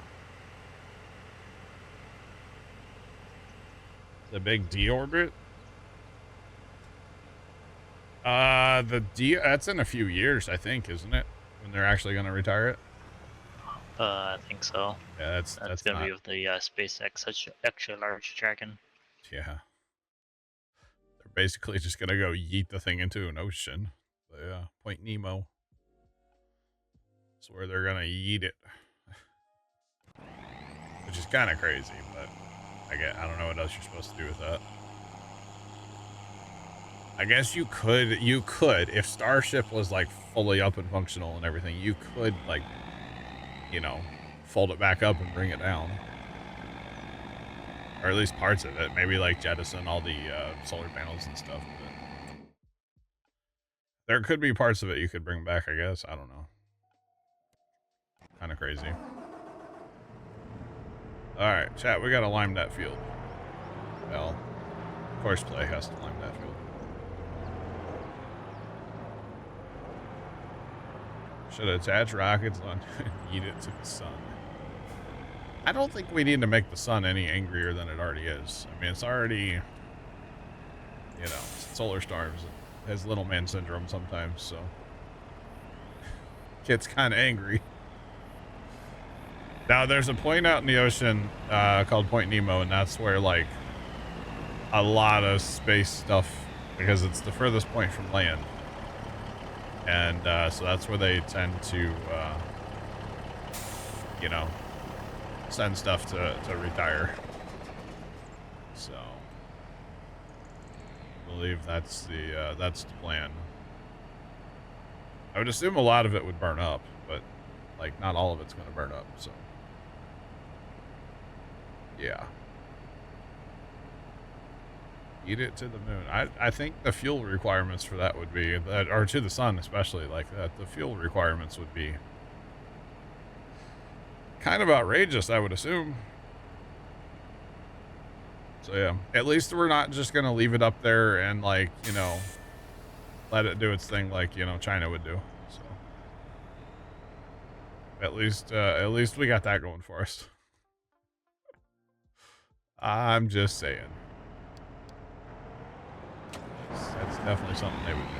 the big D orbit. The D, that's in a few years, I think, isn't it? When they're actually going to retire it. I think so. Yeah, that's gonna be with the SpaceX such extra large Dragon. Yeah. They're basically just gonna go yeet the thing into an ocean. But yeah, Point Nemo. That's where they're gonna yeet it. Which is kind of crazy, but I don't know what else you're supposed to do with that. I guess you could, if Starship was like fully up and functional and everything, you could like, you know, fold it back up and bring it down. Or at least parts of it. Maybe like jettison all the solar panels and stuff. But there could be parts of it you could bring back, I guess. I don't know. Kind of crazy. Alright, chat, we gotta lime that field. Well, Courseplay has to lime that field. Should attach rockets on and eat it to the sun. I don't think we need to make the sun any angrier than it already is. I mean, it's already, you know, solar storms. It has little man syndrome sometimes, so gets kind of angry. Now, there's a point out in the ocean called Point Nemo, and that's where, like, a lot of space stuff, because it's the furthest point from land. And so that's where they tend to, you know, send stuff to retire. So I believe that's the plan. I would assume a lot of it would burn up, but like not all of it's going to burn up. So yeah, eat it to the moon. I think the fuel requirements for that would be that, or to the sun especially, like that. The fuel requirements would be kind of outrageous, I would assume. So yeah, at least we're not just gonna leave it up there and like, you know, let it do its thing like, you know, China would do. So at least we got that going for us. I'm just saying. That's definitely something they would do.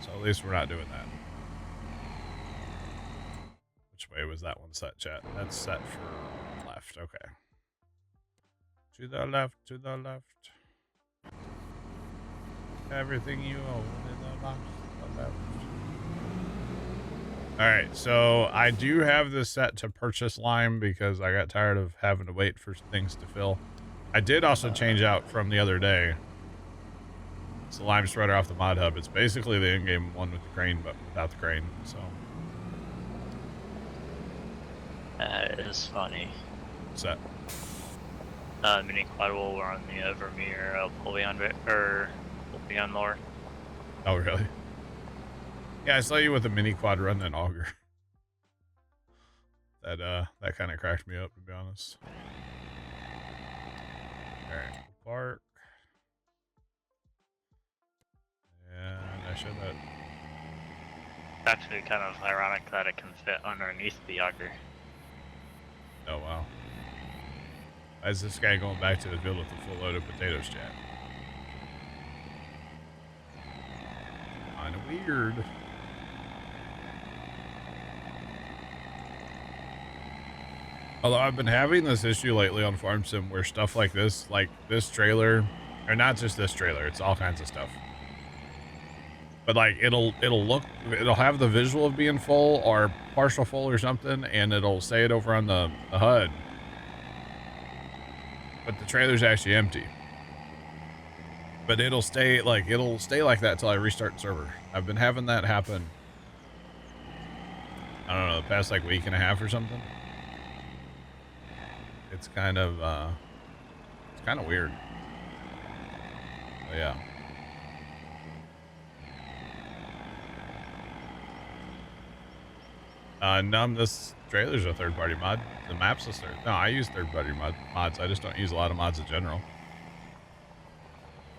So at least we're not doing that. Which way was that one set, chat? That's set for left. Okay. To the left, to the left. Everything you own in the left, to the left. Alright, so I do have this set to purchase lime because I got tired of having to wait for things to fill. I did also change out from the other day. It's the lime spreader off the mod hub. It's basically the in-game one with the crane, but without the crane, so. That is funny. What's that? Mini quad will run the Vermeer pull behind mower. Oh, really? Yeah, I saw you with a mini quad running an auger. That kind of cracked me up, to be honest. Alright, park. And I should have. It's actually kind of ironic that it can fit underneath the auger. Oh, wow. Why is this guy going back to the field with a full load of potatoes, chat? Kinda weird. Although I've been having this issue lately on Farm Sim where stuff like this trailer, or not just this trailer, it's all kinds of stuff. But like it'll have the visual of being full or partial full or something, and it'll say it over on the HUD. But the trailer's actually empty. But it'll stay like that till I restart the server. I've been having that happen. I don't know, the past like week and a half or something. It's kind of weird. But yeah. Num, this trailer's a third-party mod. The map's a third. No, I use third-party mods. I just don't use a lot of mods in general.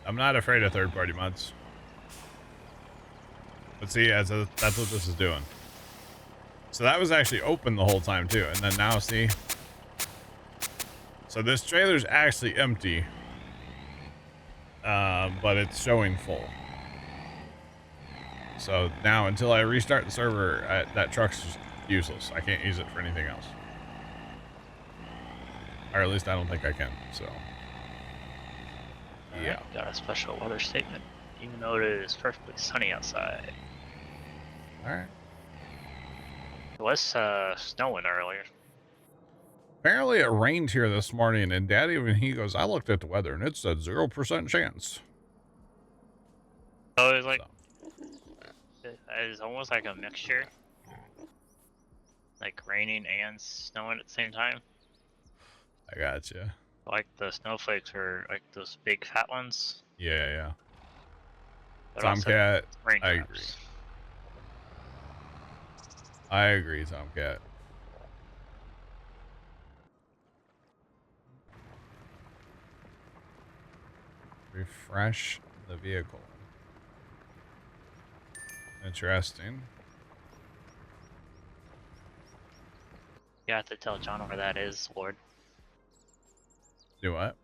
I'm not afraid of third-party mods. But see, that's what this is doing. So that was actually open the whole time too, and then now see. So this trailer's actually empty, but it's showing full. So now until I restart the server, that truck's useless. I can't use it for anything else. Or at least I don't think I can, so. Yeah. Got a special weather statement, even though it is perfectly sunny outside. Alright. It was snowing earlier. Apparently it rained here this morning, and Daddy, when he goes, I looked at the weather, and it said 0% chance. So it was like, it's almost like a mixture. Like raining and snowing at the same time. I gotcha. Like the snowflakes are like those big fat ones. Yeah. But Tomcat, I agree. raindrops. I agree, Tomcat. Refresh the vehicle. Interesting. You have to tell John where that is, Lord. Do what?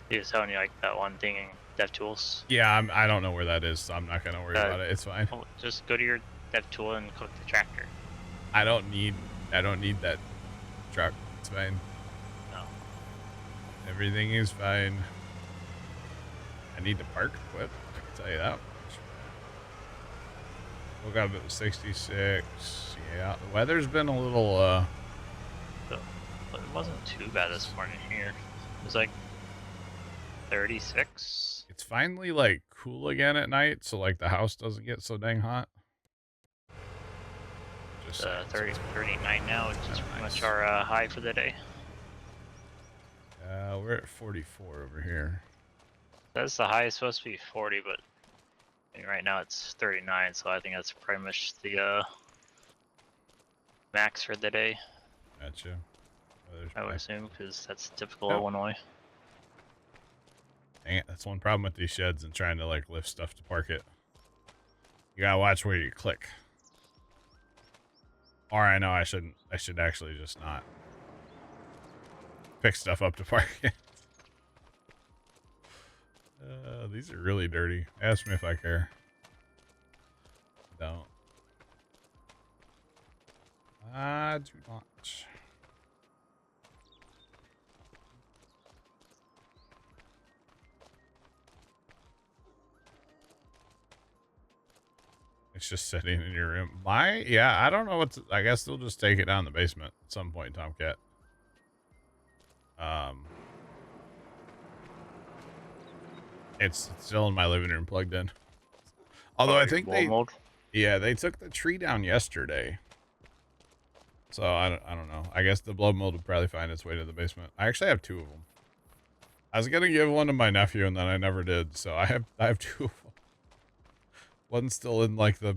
He was telling you like that one thing in DevTools. Yeah, I don't know where that is, so I'm not gonna worry about it. It's fine. Just go to your DevTool and click the tractor. I don't need that truck. It's fine. No. Everything is fine. I need to park equip. I can tell you that much. Woke up at 66. Yeah, the weather's been a little But it wasn't too bad this morning here. It was like 36. It's finally like cool again at night, so like the house doesn't get so dang hot. Just 39 now, which is pretty much our high for the day. We're at 44 over here. That's the high is supposed to be 40, but I mean, right now it's 39, so I think that's pretty much the max for the day. Gotcha. I would assume, because that's typical Illinois. Dang it, that's one problem with these sheds and trying to like lift stuff to park it. You gotta watch where you click. Or I know I should actually just not pick stuff up to park it. These are really dirty. Ask me if I care. Don't. I do not. It's just sitting in your room. Yeah, I don't know what to, I guess they'll just take it down the basement at some point, Tomcat. It's still in my living room plugged in. Although I think they took the tree down yesterday. So I don't know. I guess the blow mold would probably find its way to the basement. I actually have 2 of them. I was gonna give one to my nephew and then I never did. So I have 2 of them. One's still in like the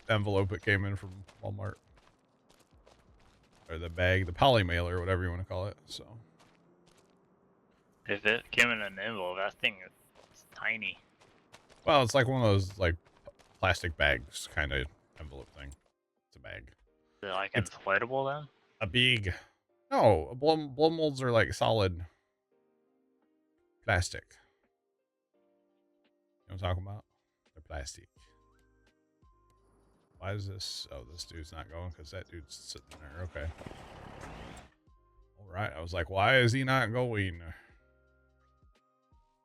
envelope it came in from Walmart. Or the bag, the poly mail or whatever you want to call it. So if it came in an envelope, that thing is tiny. Well, it's like one of those like plastic bags kind of envelope thing. It's a bag. Is it like inflatable then? A big. No, blow molds are like solid plastic. You know what I'm talking about? They're plastic. Why is this? Oh, this dude's not going because that dude's sitting there. Okay. All right. I was like, why is he not going?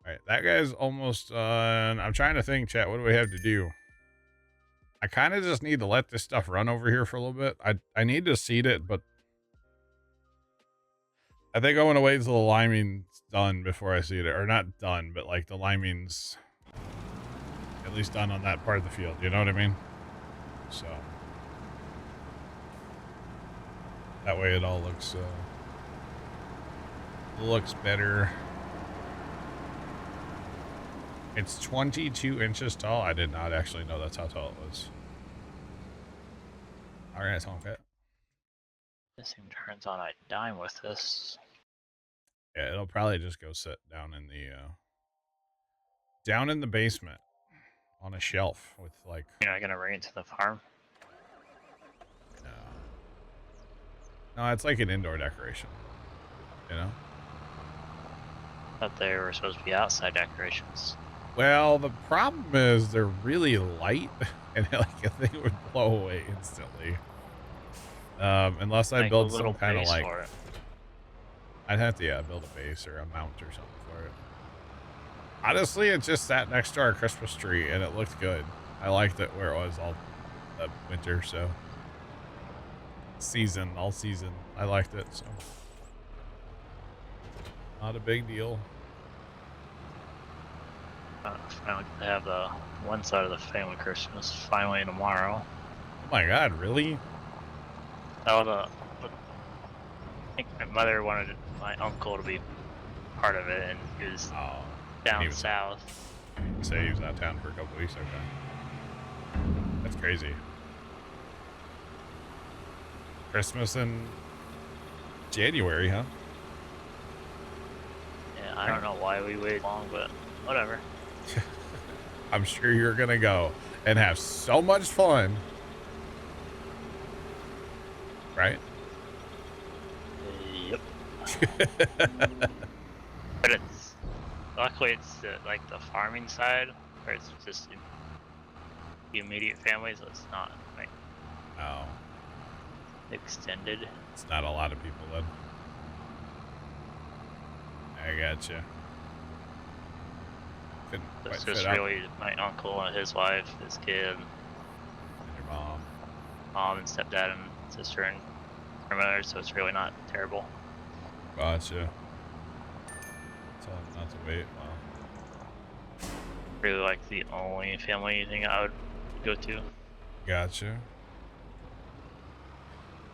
All right. That guy's almost done. I'm trying to think, chat. What do we have to do? I kind of just need to let this stuff run over here for a little bit. I need to seed it, but I think I want to wait until the liming's done before I see it. Or not done, but like the liming's at least done on that part of the field. You know what I mean? So that way it all looks better. It's 22 inches tall. I did not actually know that's how tall it was. All right, okay. This thing turns on a dime with this. Yeah, it'll probably just go sit down in the basement on a shelf with like. You're not gonna bring it to the farm? No. No, it's like an indoor decoration. You know. Thought they were supposed to be outside decorations. Well, the problem is they're really light, and like a thing would blow away instantly. Unless I build some kind of like. I'd have to build a base or a mount or something for it. Honestly, it just sat next to our Christmas tree, and it looked good. I liked it where it was all winter, so all season. I liked it, so not a big deal. Finally gonna have the one side of the family Christmas finally tomorrow. Oh my God, really? I think my mother wanted my uncle to be part of it, and he was down south. Say he was out of town for a couple weeks. Okay, that's crazy. Christmas in January, huh? Yeah, I don't know why we waited long, but whatever. I'm sure you're gonna go and have so much fun, right? Yep. But luckily it's like the farming side, where it's just the immediate family, so it's not like extended. It's not a lot of people then. I gotcha. It's just really my uncle and his wife, his kid, and your mom and stepdad and sister and grandmother, so it's really not terrible. Gotcha. So not to wait. Wow. Really like the only family thing I would go to. Gotcha.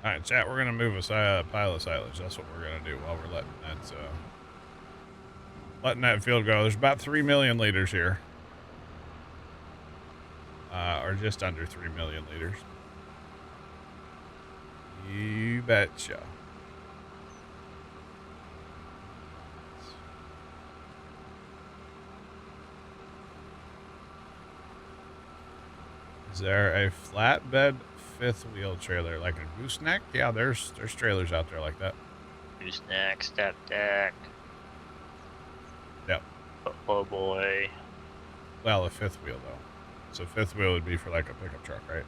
All right, chat. We're gonna move a pile of silage. That's what we're gonna do while we're letting that field go. There's about 3 million liters here, or just under 3 million liters. You betcha. Is there a flatbed fifth wheel trailer like a gooseneck? Yeah, there's trailers out there like that. Gooseneck, step deck. Yep. Oh boy. Well, a fifth wheel though. So fifth wheel would be for like a pickup truck, right?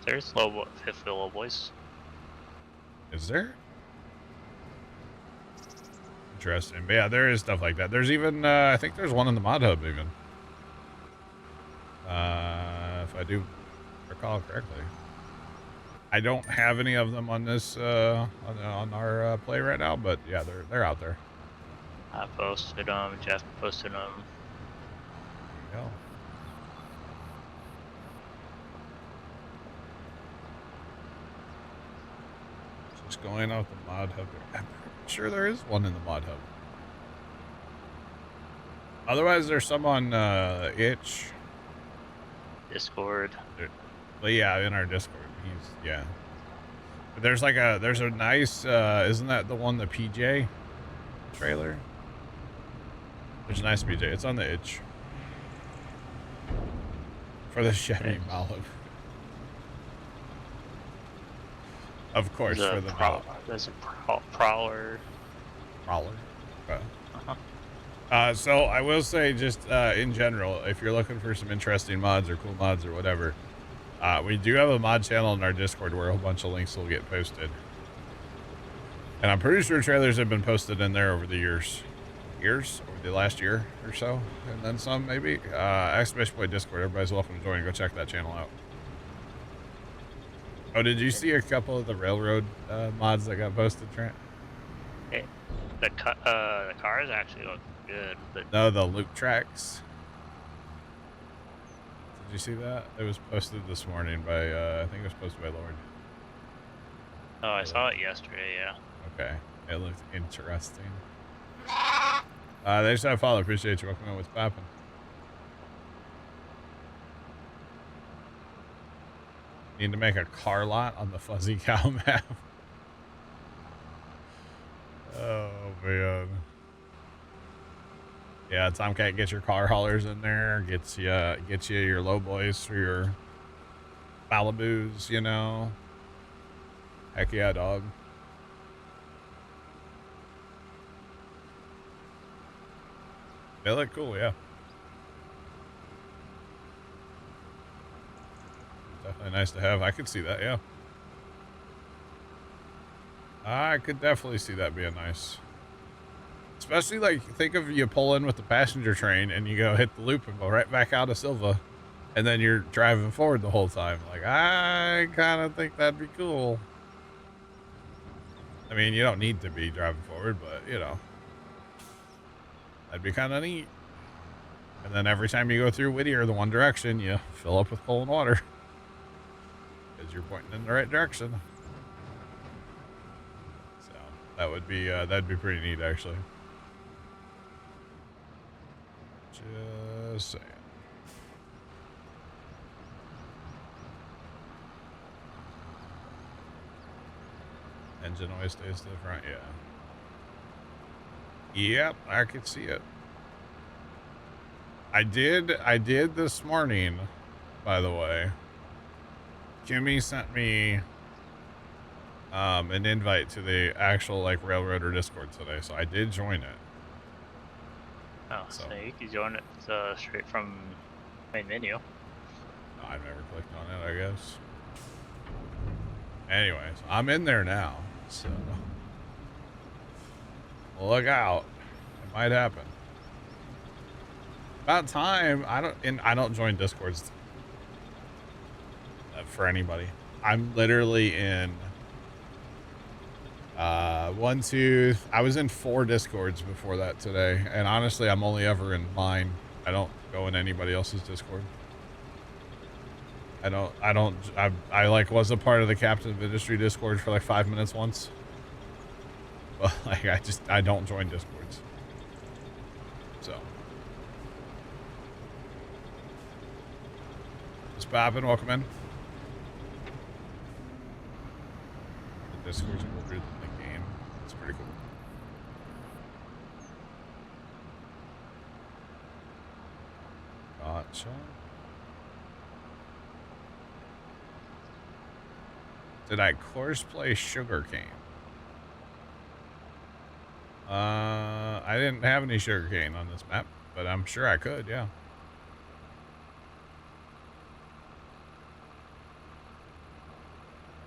There's fifth wheel boys. Is there? Interesting. But yeah, there is stuff like that. There's even I think there's one in the mod hub even. If I do recall correctly. I don't have any of them on this on our play right now, but yeah, they're out there. I posted them. Jeff posted them. There you go. Just going off the mod hub. I'm sure there is one in the mod hub. Otherwise, there's some on itch. Discord. But yeah, in our Discord, yeah. But there's a nice isn't that the one, the PJ trailer? There's a nice PJ. It's on the itch for the Chevy Malibu. Of course, for the Malibu. There's a Prowler. Prowler. Okay. So I will say, just in general, if you're looking for some interesting mods or cool mods or whatever, we do have a mod channel in our Discord where a whole bunch of links will get posted. And I'm pretty sure trailers have been posted in there over the years, over the last year or so, and then some maybe. Exclamation point Discord, everybody's welcome to join. Go check that channel out. Oh, did you see a couple of the railroad mods that got posted, Trent? Hey, the cars actually look good, but No, the loop tracks. Did you see that? It was posted this morning by, I think it was posted by Lord. oh, I saw it yesterday. Yeah. Okay. It looked interesting. There's that follow. Appreciate you. Welcome in. What's poppin'? Need to make a car lot on the Fuzzy Cow map. Oh, man. Yeah, Tomcat, get your car haulers in there. Get you your low boys for your Malibus, you know. Heck yeah, dog. They look cool, yeah. Definitely nice to have. I could see that, yeah. I could definitely see that being nice. Especially, like, think of you pull in with the passenger train and you go hit the loop and go right back out of Silva. And then you're driving forward the whole time. Like, I kind of think that'd be cool. I mean, you don't need to be driving forward, but, you know. That'd be kind of neat. And then every time you go through Whittier, the one direction, you fill up with cold water. Because you're pointing in the right direction. So, that'd be pretty neat, actually. Just saying. Engine always stays to the front, yeah. Yep, I could see it. I did this morning, by the way. Jimmy sent me an invite to the actual, like, Railroader Discord today, so I did join it. Oh, so you can join it straight from main menu. I've never clicked on it, I guess. Anyways, I'm in there now, so look out. It might happen. About time. I don't join Discords for anybody. I'm literally in I was in 4 Discords before that today, and honestly I'm only ever in mine. I don't go in anybody else's Discord. I like was a part of the Captain of Industry Discord for like 5 minutes once. But like I don't join Discords. So just poppin', welcome in. The Discord's older than the game. It's pretty cool. Gotcha. Did I course play sugarcane? I didn't have any sugarcane on this map, but I'm sure I could, yeah.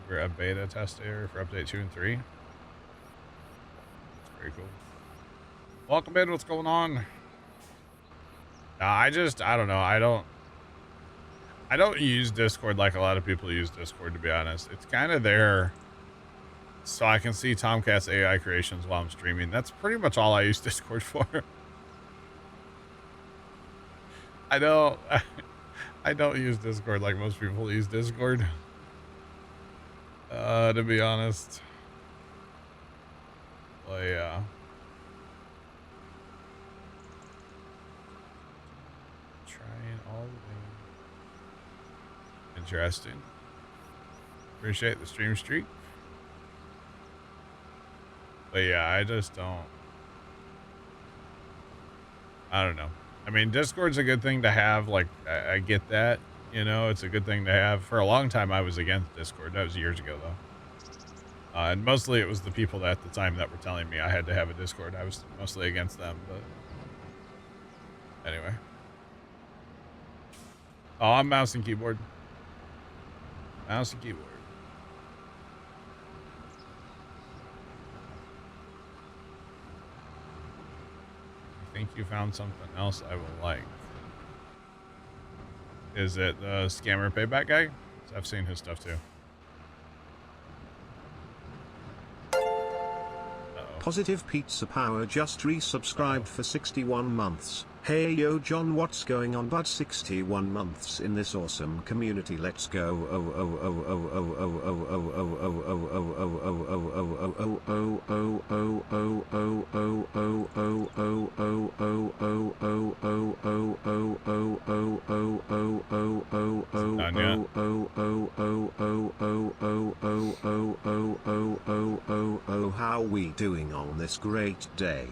We're a beta test area for update 2 and 3. That's pretty cool. Welcome in, what's going on? I don't know. I don't use Discord like a lot of people use Discord, to be honest. It's kind of there so I can see Tomcat's AI creations while I'm streaming. That's pretty much all I use Discord for. I don't use Discord like most people use Discord. To be honest. Well, yeah. Trying all the way. Interesting. Appreciate the stream streak. But yeah, I just don't. I don't know. I mean, Discord's a good thing to have. Like, I get that. You know, it's a good thing to have. For a long time, I was against Discord. That was years ago, though. And mostly it was the people at the time that were telling me I had to have a Discord. I was mostly against them, but anyway. Oh, I'm mouse and keyboard. Mouse and keyboard. I think you found something else I will like. Is it the scammer payback guy? I've seen his stuff too. Uh-oh. Positive Pizza Power just resubscribed for 61 months. Hey yo John, what's going on bud? 61 months in this awesome community. Let's go. How we doing on this great day?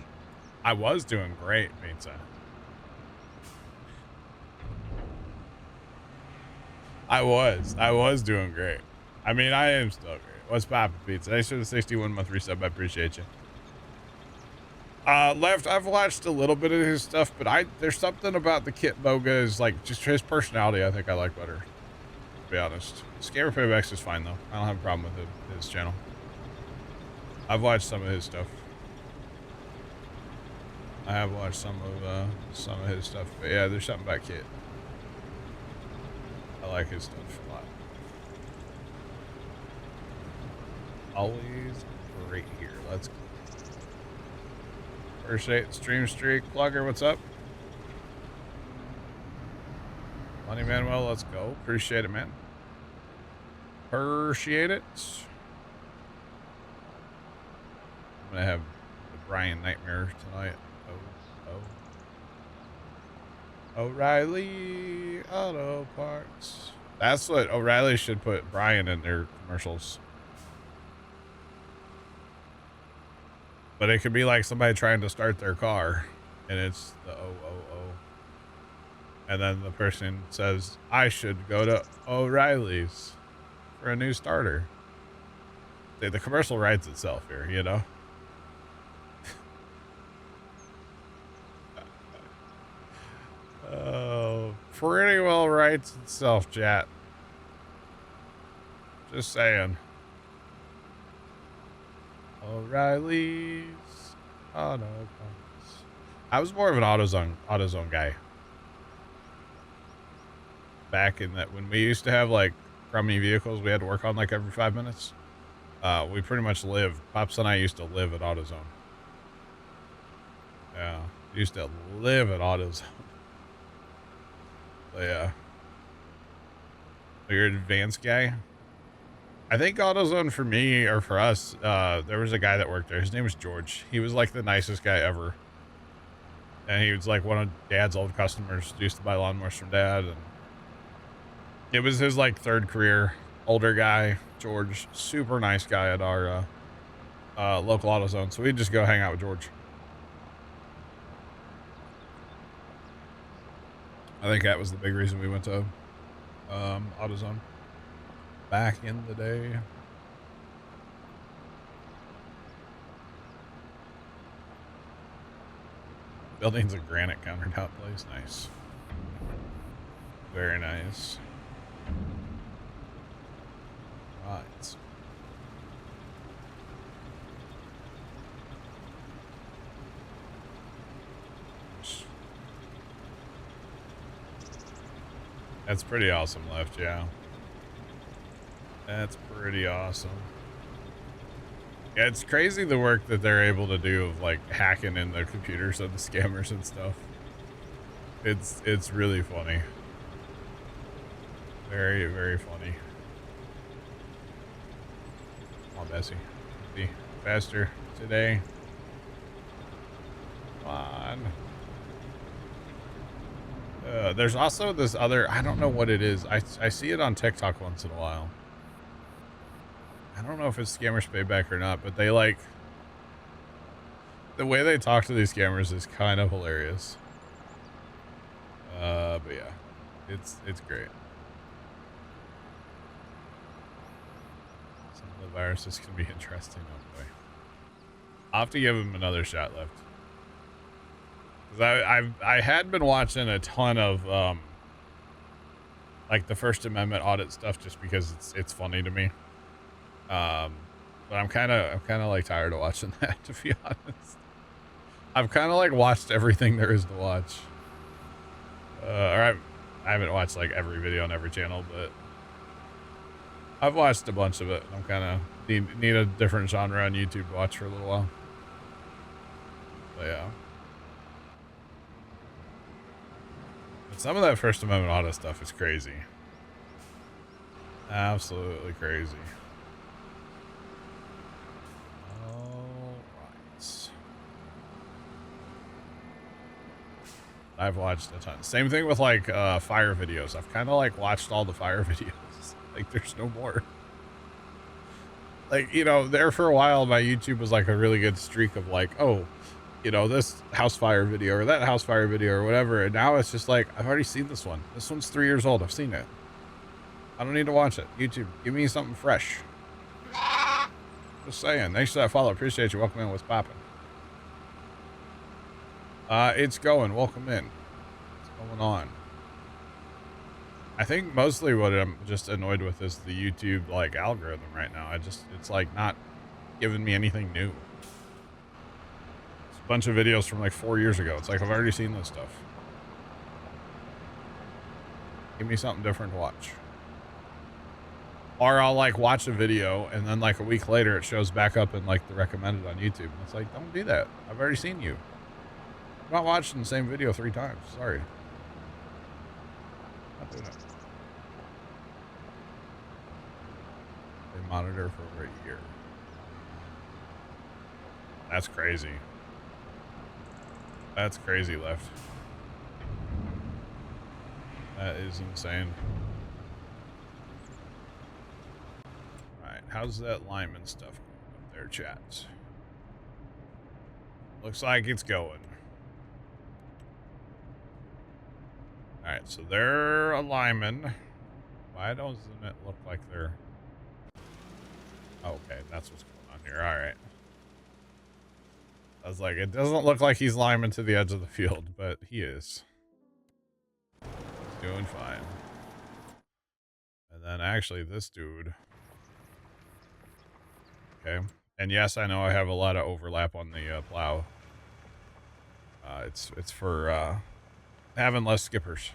I was doing great, pizza. I was doing great. I mean, I am still great. What's poppin', pizza? Thanks for the 61-month resub. I appreciate you. Left, I've watched a little bit of his stuff, but there's something about the Kit Boga is like just his personality I think I like better, to be honest. Scammer Paybacks is fine though. I don't have a problem with his channel. I've watched some of his stuff. I have watched some of his stuff, but yeah, there's something about Kit. I like his stuff a lot. Always great here. Let's go. First 8 stream streak. Plugger, what's up? Money Manuel, let's go. Appreciate it, man. Appreciate it. I'm gonna have the Brian Nightmare tonight. O'Reilly Auto Parts. That's what O'Reilly should put Brian in their commercials. But it could be like somebody trying to start their car and it's the O. And then the person says, I should go to O'Reilly's for a new starter. The commercial writes itself here, you know? Oh, pretty well writes itself, chat. Just saying. O'Reilly's Auto Parts. I was more of an AutoZone guy. Back in that when we used to have like crummy vehicles we had to work on like every 5 minutes. We pretty much lived. Pops and I used to live at AutoZone. Yeah, used to live at AutoZone. But yeah. So you're an advanced guy? I think AutoZone for me, or for us, there was a guy that worked there. His name was George. He was like the nicest guy ever. And he was like one of Dad's old customers. Used to buy lawnmowers from Dad. And it was his like third career. Older guy, George. Super nice guy at our local AutoZone. So we'd just go hang out with George. I think that was the big reason we went to AutoZone back in the day. Building's a granite countertop place. Nice. Very nice. Right. That's pretty awesome, Left, yeah. That's pretty awesome. Yeah, it's crazy the work that they're able to do of like hacking in the computers of the scammers and stuff. It's really funny. Very, very funny. Come on, Bessie. Be faster today. Come on. There's also this other, I don't know what it is. I see it on TikTok once in a while. I don't know if it's Scammers Payback or not, but they like, the way they talk to these scammers is kind of hilarious. But yeah, it's great. Some of the viruses can be interesting. Oh boy. I'll have to give him another shot Left. I had been watching a ton of like the First Amendment audit stuff just because it's funny to me. But I'm kind of like tired of watching that, to be honest. I've kind of like watched everything there is to watch. Or I haven't watched like every video on every channel, but I've watched a bunch of it. I'm kind of need a different genre on YouTube to watch for a little while. But yeah. But some of that First Amendment auto stuff is crazy. Absolutely crazy. Alright. I've watched a ton. Same thing with like fire videos. I've kind of like watched all the fire videos. Like there's no more. Like, you know, there for a while my YouTube was like a really good streak of like, oh, you know, this house fire video or that house fire video or whatever. And now it's just like, I've already seen this one. This one's 3 years old. I've seen it. I don't need to watch it. YouTube, give me something fresh. Just saying. Thanks for that follow. Appreciate you. Welcome in. What's popping? It's going. Welcome in. What's going on? I think mostly what I'm just annoyed with is the YouTube like algorithm right now. It's like not giving me anything new. It's a bunch of videos from like 4 years ago. It's like I've already seen this stuff. Give me something different to watch. Or I'll like watch a video and then like a week later it shows back up in like the recommended on YouTube. And it's like, don't do that. I've already seen you. I'm not watching the same video 3 times. Sorry. Not doing it. They monitor for over a year. That's crazy. That's crazy, Left. That is insane. Alright, how's that lineman stuff going up there, chats? Looks like it's going. Alright, so they're a lineman. Why doesn't it look like they're... Okay, that's what's going on here. Alright. I was like, it doesn't look like he's lineman to the edge of the field, but he is. He's doing fine. And then actually this dude... Okay. And yes, I know I have a lot of overlap on the plow. It's for having less skippers.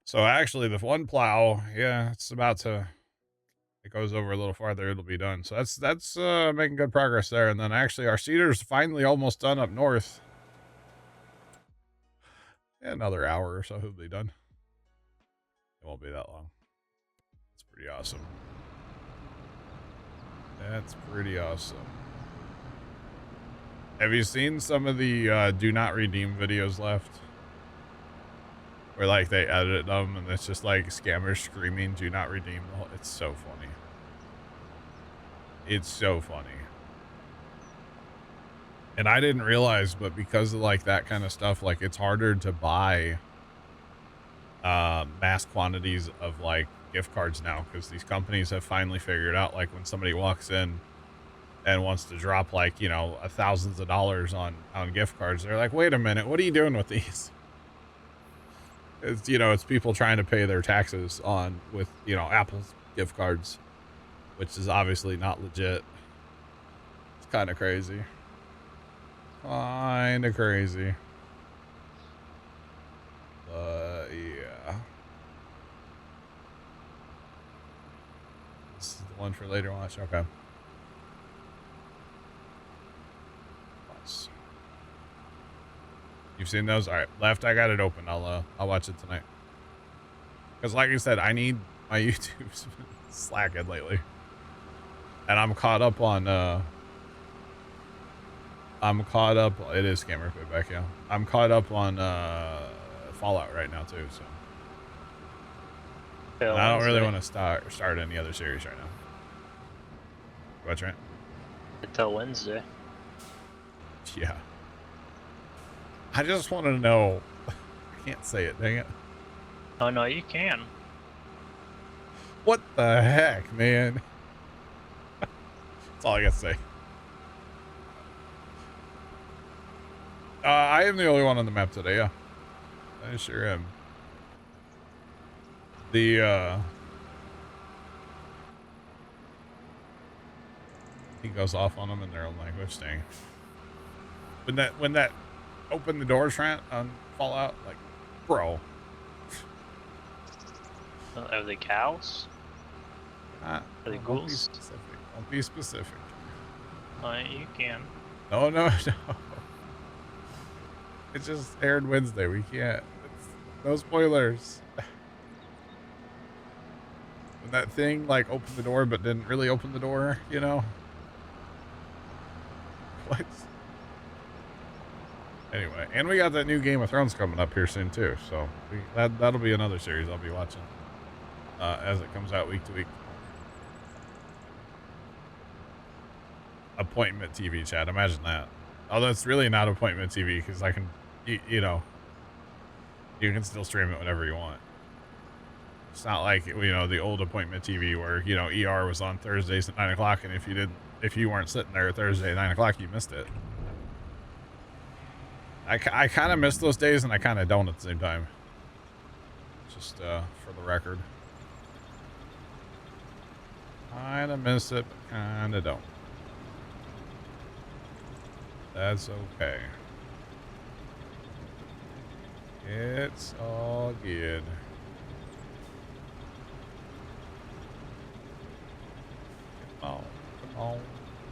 So actually the one plow, yeah, it's about to... It goes over a little farther, it'll be done. So that's making good progress there. And then actually our seeder's finally almost done up north. Yeah, another hour or so he'll be done. It won't be that long. It's pretty awesome. That's pretty awesome. Have you seen some of the do not redeem videos Left? Where like they edit them and it's just like scammers screaming do not redeem. It's so funny. It's so funny. And I didn't realize, but because of like that kind of stuff, like it's harder to buy mass quantities of like gift cards now because these companies have finally figured out like when somebody walks in and wants to drop like, you know, thousands of dollars on gift cards, they're like, wait a minute, what are you doing with these? It's, you know, it's people trying to pay their taxes on with, you know, Apple's gift cards, which is obviously not legit. It's kind of crazy. Kind of crazy. Yeah. This is the one for later watch. Okay. Nice. You've seen those? All right, Left. I got it open. I'll watch it tonight. Because, like I said, I need my YouTube's been slacking lately, and I'm caught up on. I'm caught up. It is scammer feedback, yeah. I'm caught up on Fallout right now too. So and I don't really want to start any other series right now. What's right? Until Wednesday. Yeah. I just want to know. I can't say it, dang it. Oh, no, you can. What the heck, man? That's all I got to say. I am the only one on the map today, yeah. I sure am. The, he goes off on them in their own language, dang. When that open the doors rant on Fallout, like, bro. Are they cows? Are they ghouls? Don't be specific. You can. No, no, no. It just aired Wednesday. We can't. No spoilers. When that thing like opened the door but didn't really open the door, you know? What? Anyway, and we got that new Game of Thrones coming up here soon too, so that'll be another series I'll be watching as it comes out week to week. Appointment TV, chat. Imagine that. Although it's really not appointment TV because I can, you know, you can still stream it whenever you want. It's not like, you know, the old appointment TV where, you know, ER was on Thursdays at 9 o'clock, and if you weren't sitting there Thursday at 9 o'clock, you missed it. I kind of miss those days, and I kind of don't at the same time. Just for the record. Kind of miss it, but kind of don't. That's okay. It's all good. Come on.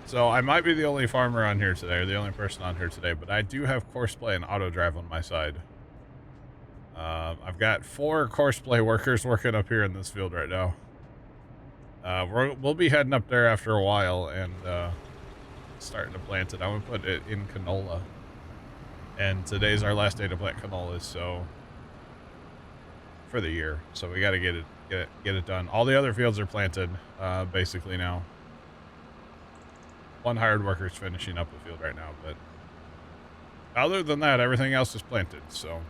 So I might be the only farmer on here today, or the only person on here today, but I do have Courseplay and auto drive on my side. I've got 4 Courseplay workers working up here in this field right now. We'll be heading up there after a while and starting to plant it. I'm gonna put it in canola, and today's our last day to plant canola, so for the year. So we got to get it done. All the other fields are planted basically now. One hired worker is finishing up the field right now, but other than that, everything else is planted. So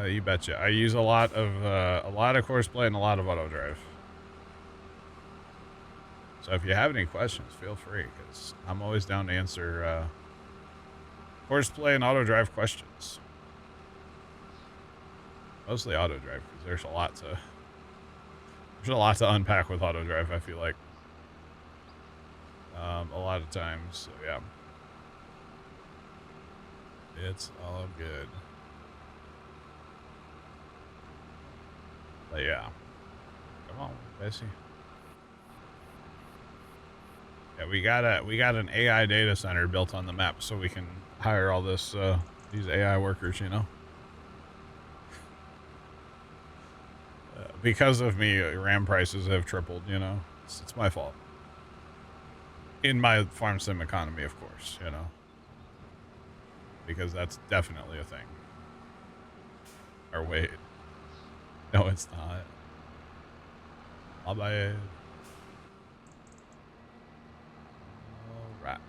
you betcha. I use a lot of Courseplay and a lot of auto drive. So if you have any questions, feel free, because I'm always down to answer Courseplay and auto drive questions. Mostly auto drive, because there's a lot to unpack with auto drive, I feel like. A lot of times, so yeah. It's all good. But yeah. Come on, Bessie. Yeah, we got an AI data center built on the map so we can hire all these AI workers, you know. Because of me, RAM prices have tripled, you know. It's my fault. In my farm sim economy, of course, you know. Because that's definitely a thing. Or wait. No, it's not. My bad. Alright.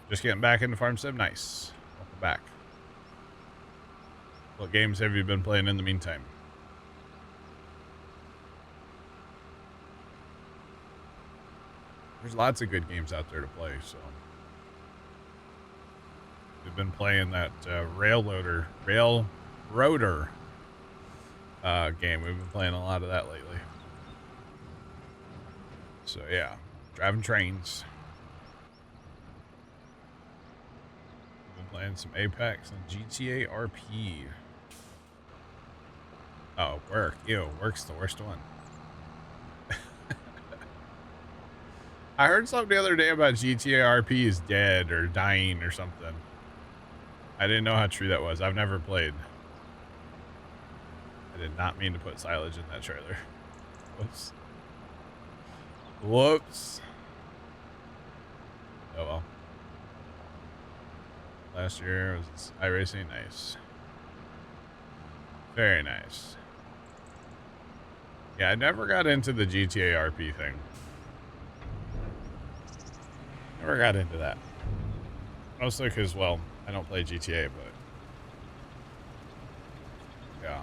Just getting back into farm sim? Nice. Welcome back. What games have you been playing in the meantime? There's lots of good games out there to play, so. We've been playing that Railroader game. We've been playing a lot of that lately. So yeah, driving trains. We've been playing some Apex and GTA RP. Oh, work. Ew, work's the worst one. I heard something the other day about GTA RP is dead or dying or something. I didn't know how true that was. I've never played. I did not mean to put silage in that trailer. Whoops. Whoops. Oh well. Last year was iRacing. Nice. Very nice. Yeah, I never got into the GTA RP thing. Never got into that. Mostly because, well, I don't play GTA, but yeah.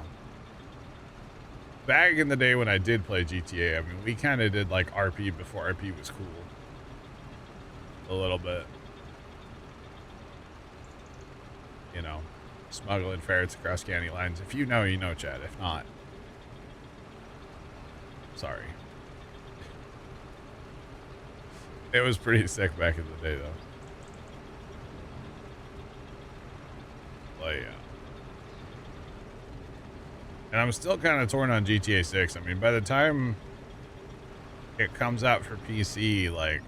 Back in the day when I did play GTA, I mean, we kind of did like RP before RP was cool. A little bit. You know, smuggling ferrets across county lines. If you know, you know, Chad. If not, sorry. It was pretty sick back in the day, though. But yeah. And I'm still kind of torn on GTA 6. I mean, by the time it comes out for PC, like,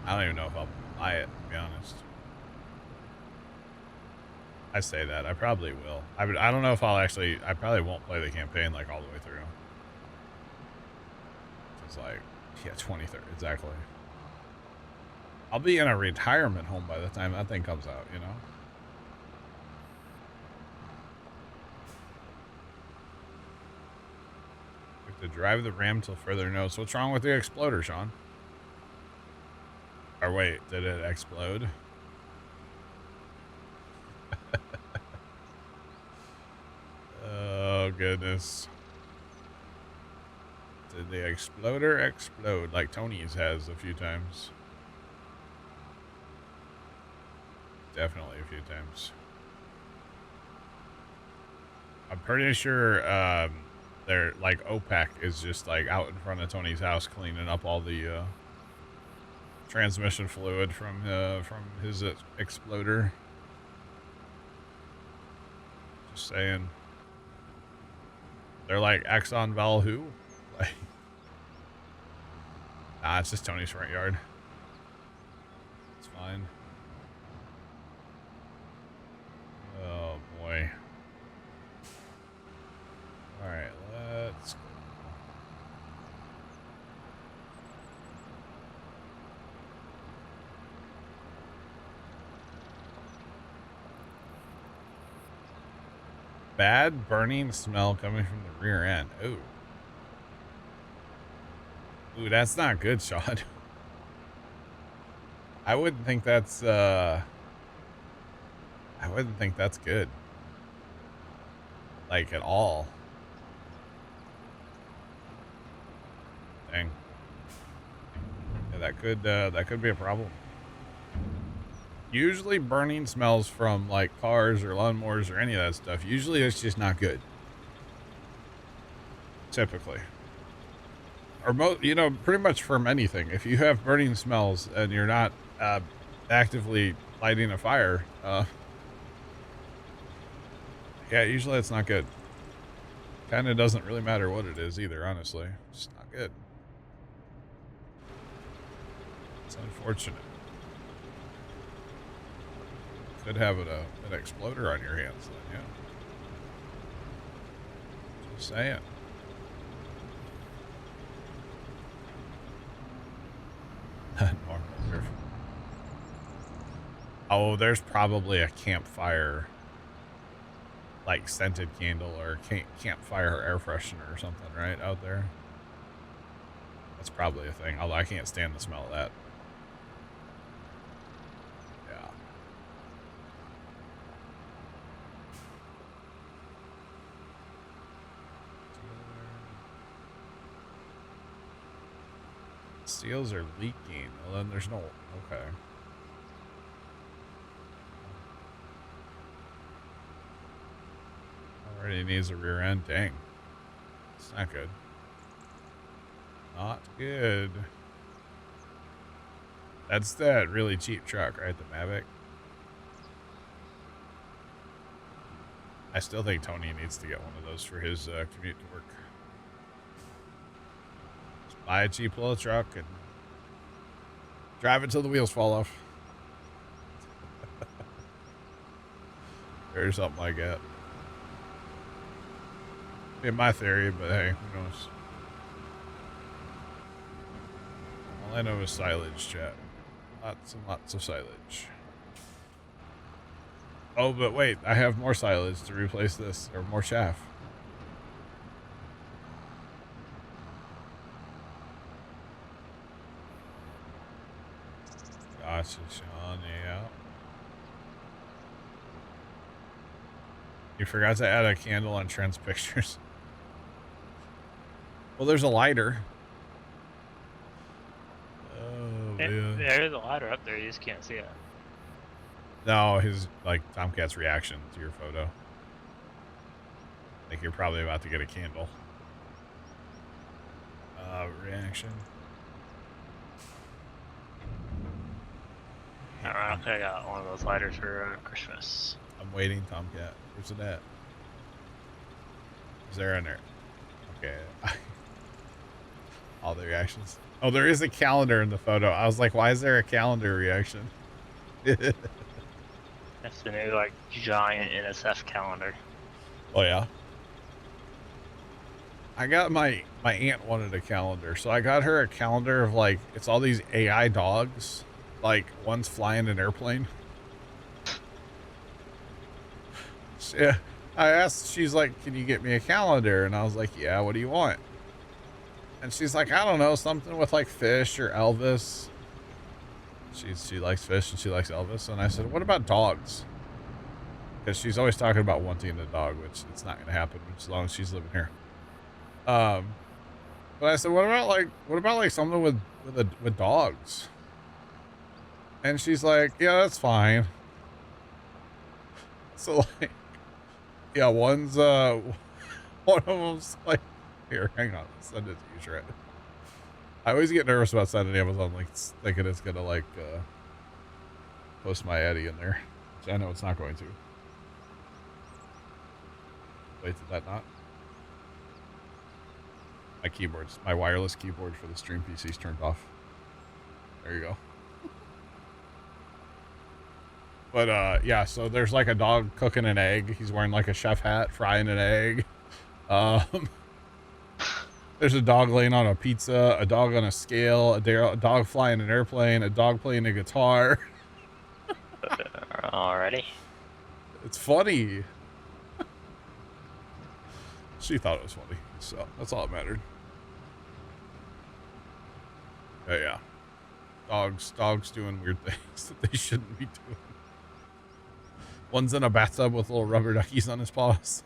I don't even know if I'll buy it, to be honest. I say that. I probably will. I don't know if I'll actually... I probably won't play the campaign, like, all the way through. It's like... Yeah, 23rd. Exactly. I'll be in a retirement home by the time that thing comes out, you know? We have to drive the Ram till further notice. What's wrong with the exploder, Sean? Or wait, did it explode? Oh, goodness. Did the exploder explode like Tony's has a few times? Definitely a few times. I'm pretty sure they're like OPEC is just like out in front of Tony's house cleaning up all the transmission fluid from his exploder. Just saying. They're like Exxon Val who? Like, nah, it's just Tony's front yard. It's fine. Oh boy. Alright, let's go. Bad burning smell coming from the rear end. Ooh. Ooh, that's not good, Sean. I wouldn't think that's good. Like at all. Dang. Yeah, that could be a problem. Usually burning smells from like cars or lawnmowers or any of that stuff. Usually it's just not good. Typically. Or you know, pretty much from anything. If you have burning smells and you're not actively lighting a fire, yeah, usually it's not good. Kind of doesn't really matter what it is either, honestly. It's not good. It's unfortunate. Could have an exploder on your hands then, yeah. Just saying. Normal. Oh, there's probably a campfire, like scented candle or campfire air freshener or something, right, out there. That's probably a thing, although I can't stand the smell of that. Yeah. Seals are leaking. Well, then there's no... Okay. Already needs a rear end. Dang. It's not good. Not good. That's that really cheap truck, right? The Mavic. I still think Tony needs to get one of those for his commute to work. Just buy a cheap little truck and drive it till the wheels fall off. Or something like that. In my theory, but hey, who knows? All I know is silage, chat. Lots and lots of silage. Oh, but wait, I have more silage to replace this, or more chaff. Gotcha, Sean, yeah. You forgot to add a candle on Trent's pictures. Well, there's a lighter. Oh, man. There is a lighter up there, you just can't see it. No, his, like, Tomcat's reaction to your photo. Like, you're probably about to get a candle. Reaction. Alright, I got one of those lighters for Christmas. I'm waiting, Tomcat. Where's it at? Is there in there? Okay. All the reactions. Oh, there is a calendar in the photo. I was like, why is there a calendar reaction? That's the new like giant NSF calendar. Oh yeah. I got my aunt wanted a calendar, so I got her a calendar of like it's all these AI dogs, like one's flying an airplane. Yeah, I asked, she's like, "Can you get me a calendar?" And I was like, "Yeah, what do you want?" And she's like, "I don't know, something with like fish or Elvis." She likes fish and she likes Elvis, and I said, "What about dogs?" Because she's always talking about wanting a dog, which it's not going to happen as long as she's living here. But I said, what about like something with dogs? And she's like, yeah, that's fine. So like, yeah, one of them's like, here, hang on, I'll send it to you, Shred. I always get nervous about sending Amazon links, thinking it's gonna like post my Eddie in there, which I know it's not going to. Wait, did that not? My wireless keyboard for the stream PC's turned off. There you go. But yeah, so there's like a dog cooking an egg. He's wearing like a chef hat, frying an egg. There's a dog laying on a pizza, a dog on a scale, a dog flying an airplane, a dog playing a guitar. Alrighty. It's funny. She thought it was funny, so that's all that mattered. But yeah, dogs doing weird things that they shouldn't be doing. One's in a bathtub with little rubber duckies on his paws.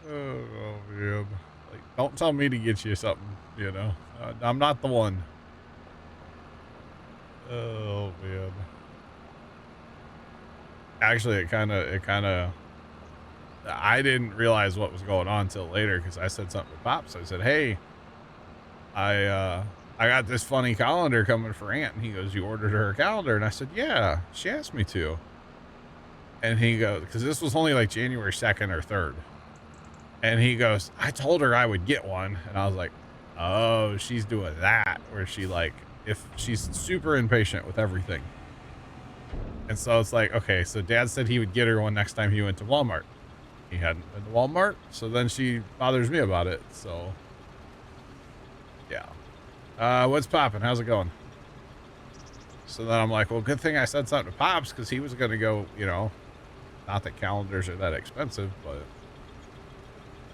Oh man, like don't tell me to get you something, you know. I'm not the one. Oh man. Actually, it kind of. I didn't realize what was going on until later because I said something to Pops. I said, "Hey, I got this funny calendar coming for Aunt," and he goes, "You ordered her a calendar?" And I said, "Yeah, she asked me to." And he goes, because this was only like January 2nd or 3rd. And he goes, "I told her I would get one." And I was like, "Oh, she's doing that," where she like, if she's super impatient with everything. And so it's like, okay, so Dad said he would get her one next time he went to Walmart. He hadn't been to Walmart, so then she bothers me about it. So yeah. What's poppin'? How's it going? So then I'm like, well, good thing I said something to Pops, because he was going to go, you know, not that calendars are that expensive, but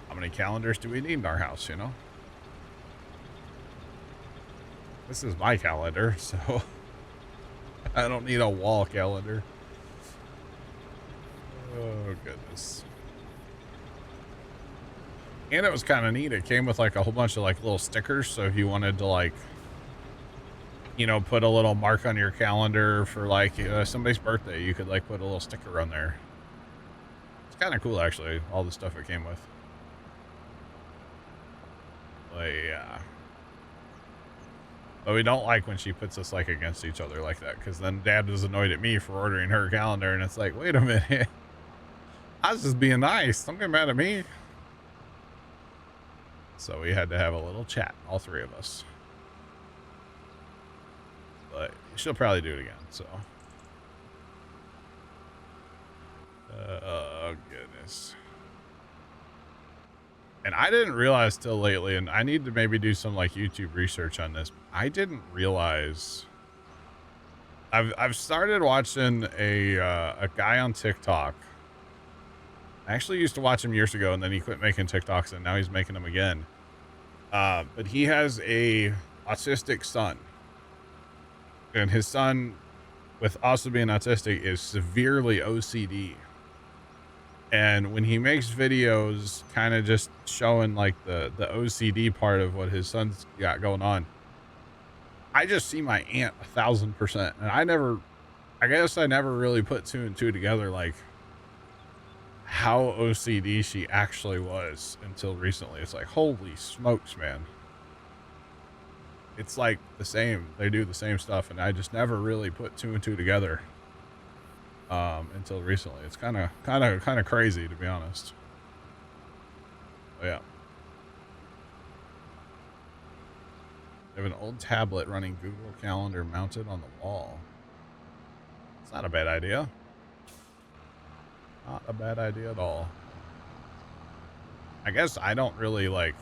how many calendars do we need in our house, you know? This is my calendar, so I don't need a wall calendar. Oh, goodness. And it was kind of neat. It came with like a whole bunch of like little stickers. So if you wanted to like, you know, put a little mark on your calendar for like somebody's birthday, you could like put a little sticker on there. It's kind of cool, actually, all the stuff it came with. But yeah. But we don't like when she puts us like against each other like that, because then Dad was annoyed at me for ordering her calendar, and it's like, wait a minute. I was just being nice. Don't get mad at me. So we had to have a little chat, all three of us. But she'll probably do it again, so. Oh, goodness. And I didn't realize till lately, and I need to maybe do some like YouTube research on this. I didn't realize. I've started watching a guy on TikTok. I actually used to watch him years ago, and then he quit making TikToks, and now he's making them again. But he has a autistic son, and his son, with also being autistic, is severely OCD. And when he makes videos kind of just showing like the OCD part of what his son's got going on, I just see my aunt 1,000%. And I guess I never really put two and two together, like how OCD she actually was until recently. It's like, holy smokes, man. It's like the same. They do the same stuff. And I just never really put two and two together. Until recently. It's kind of crazy, to be honest. But yeah. They have an old tablet running Google Calendar mounted on the wall. It's not a bad idea. Not a bad idea at all. I guess I don't really like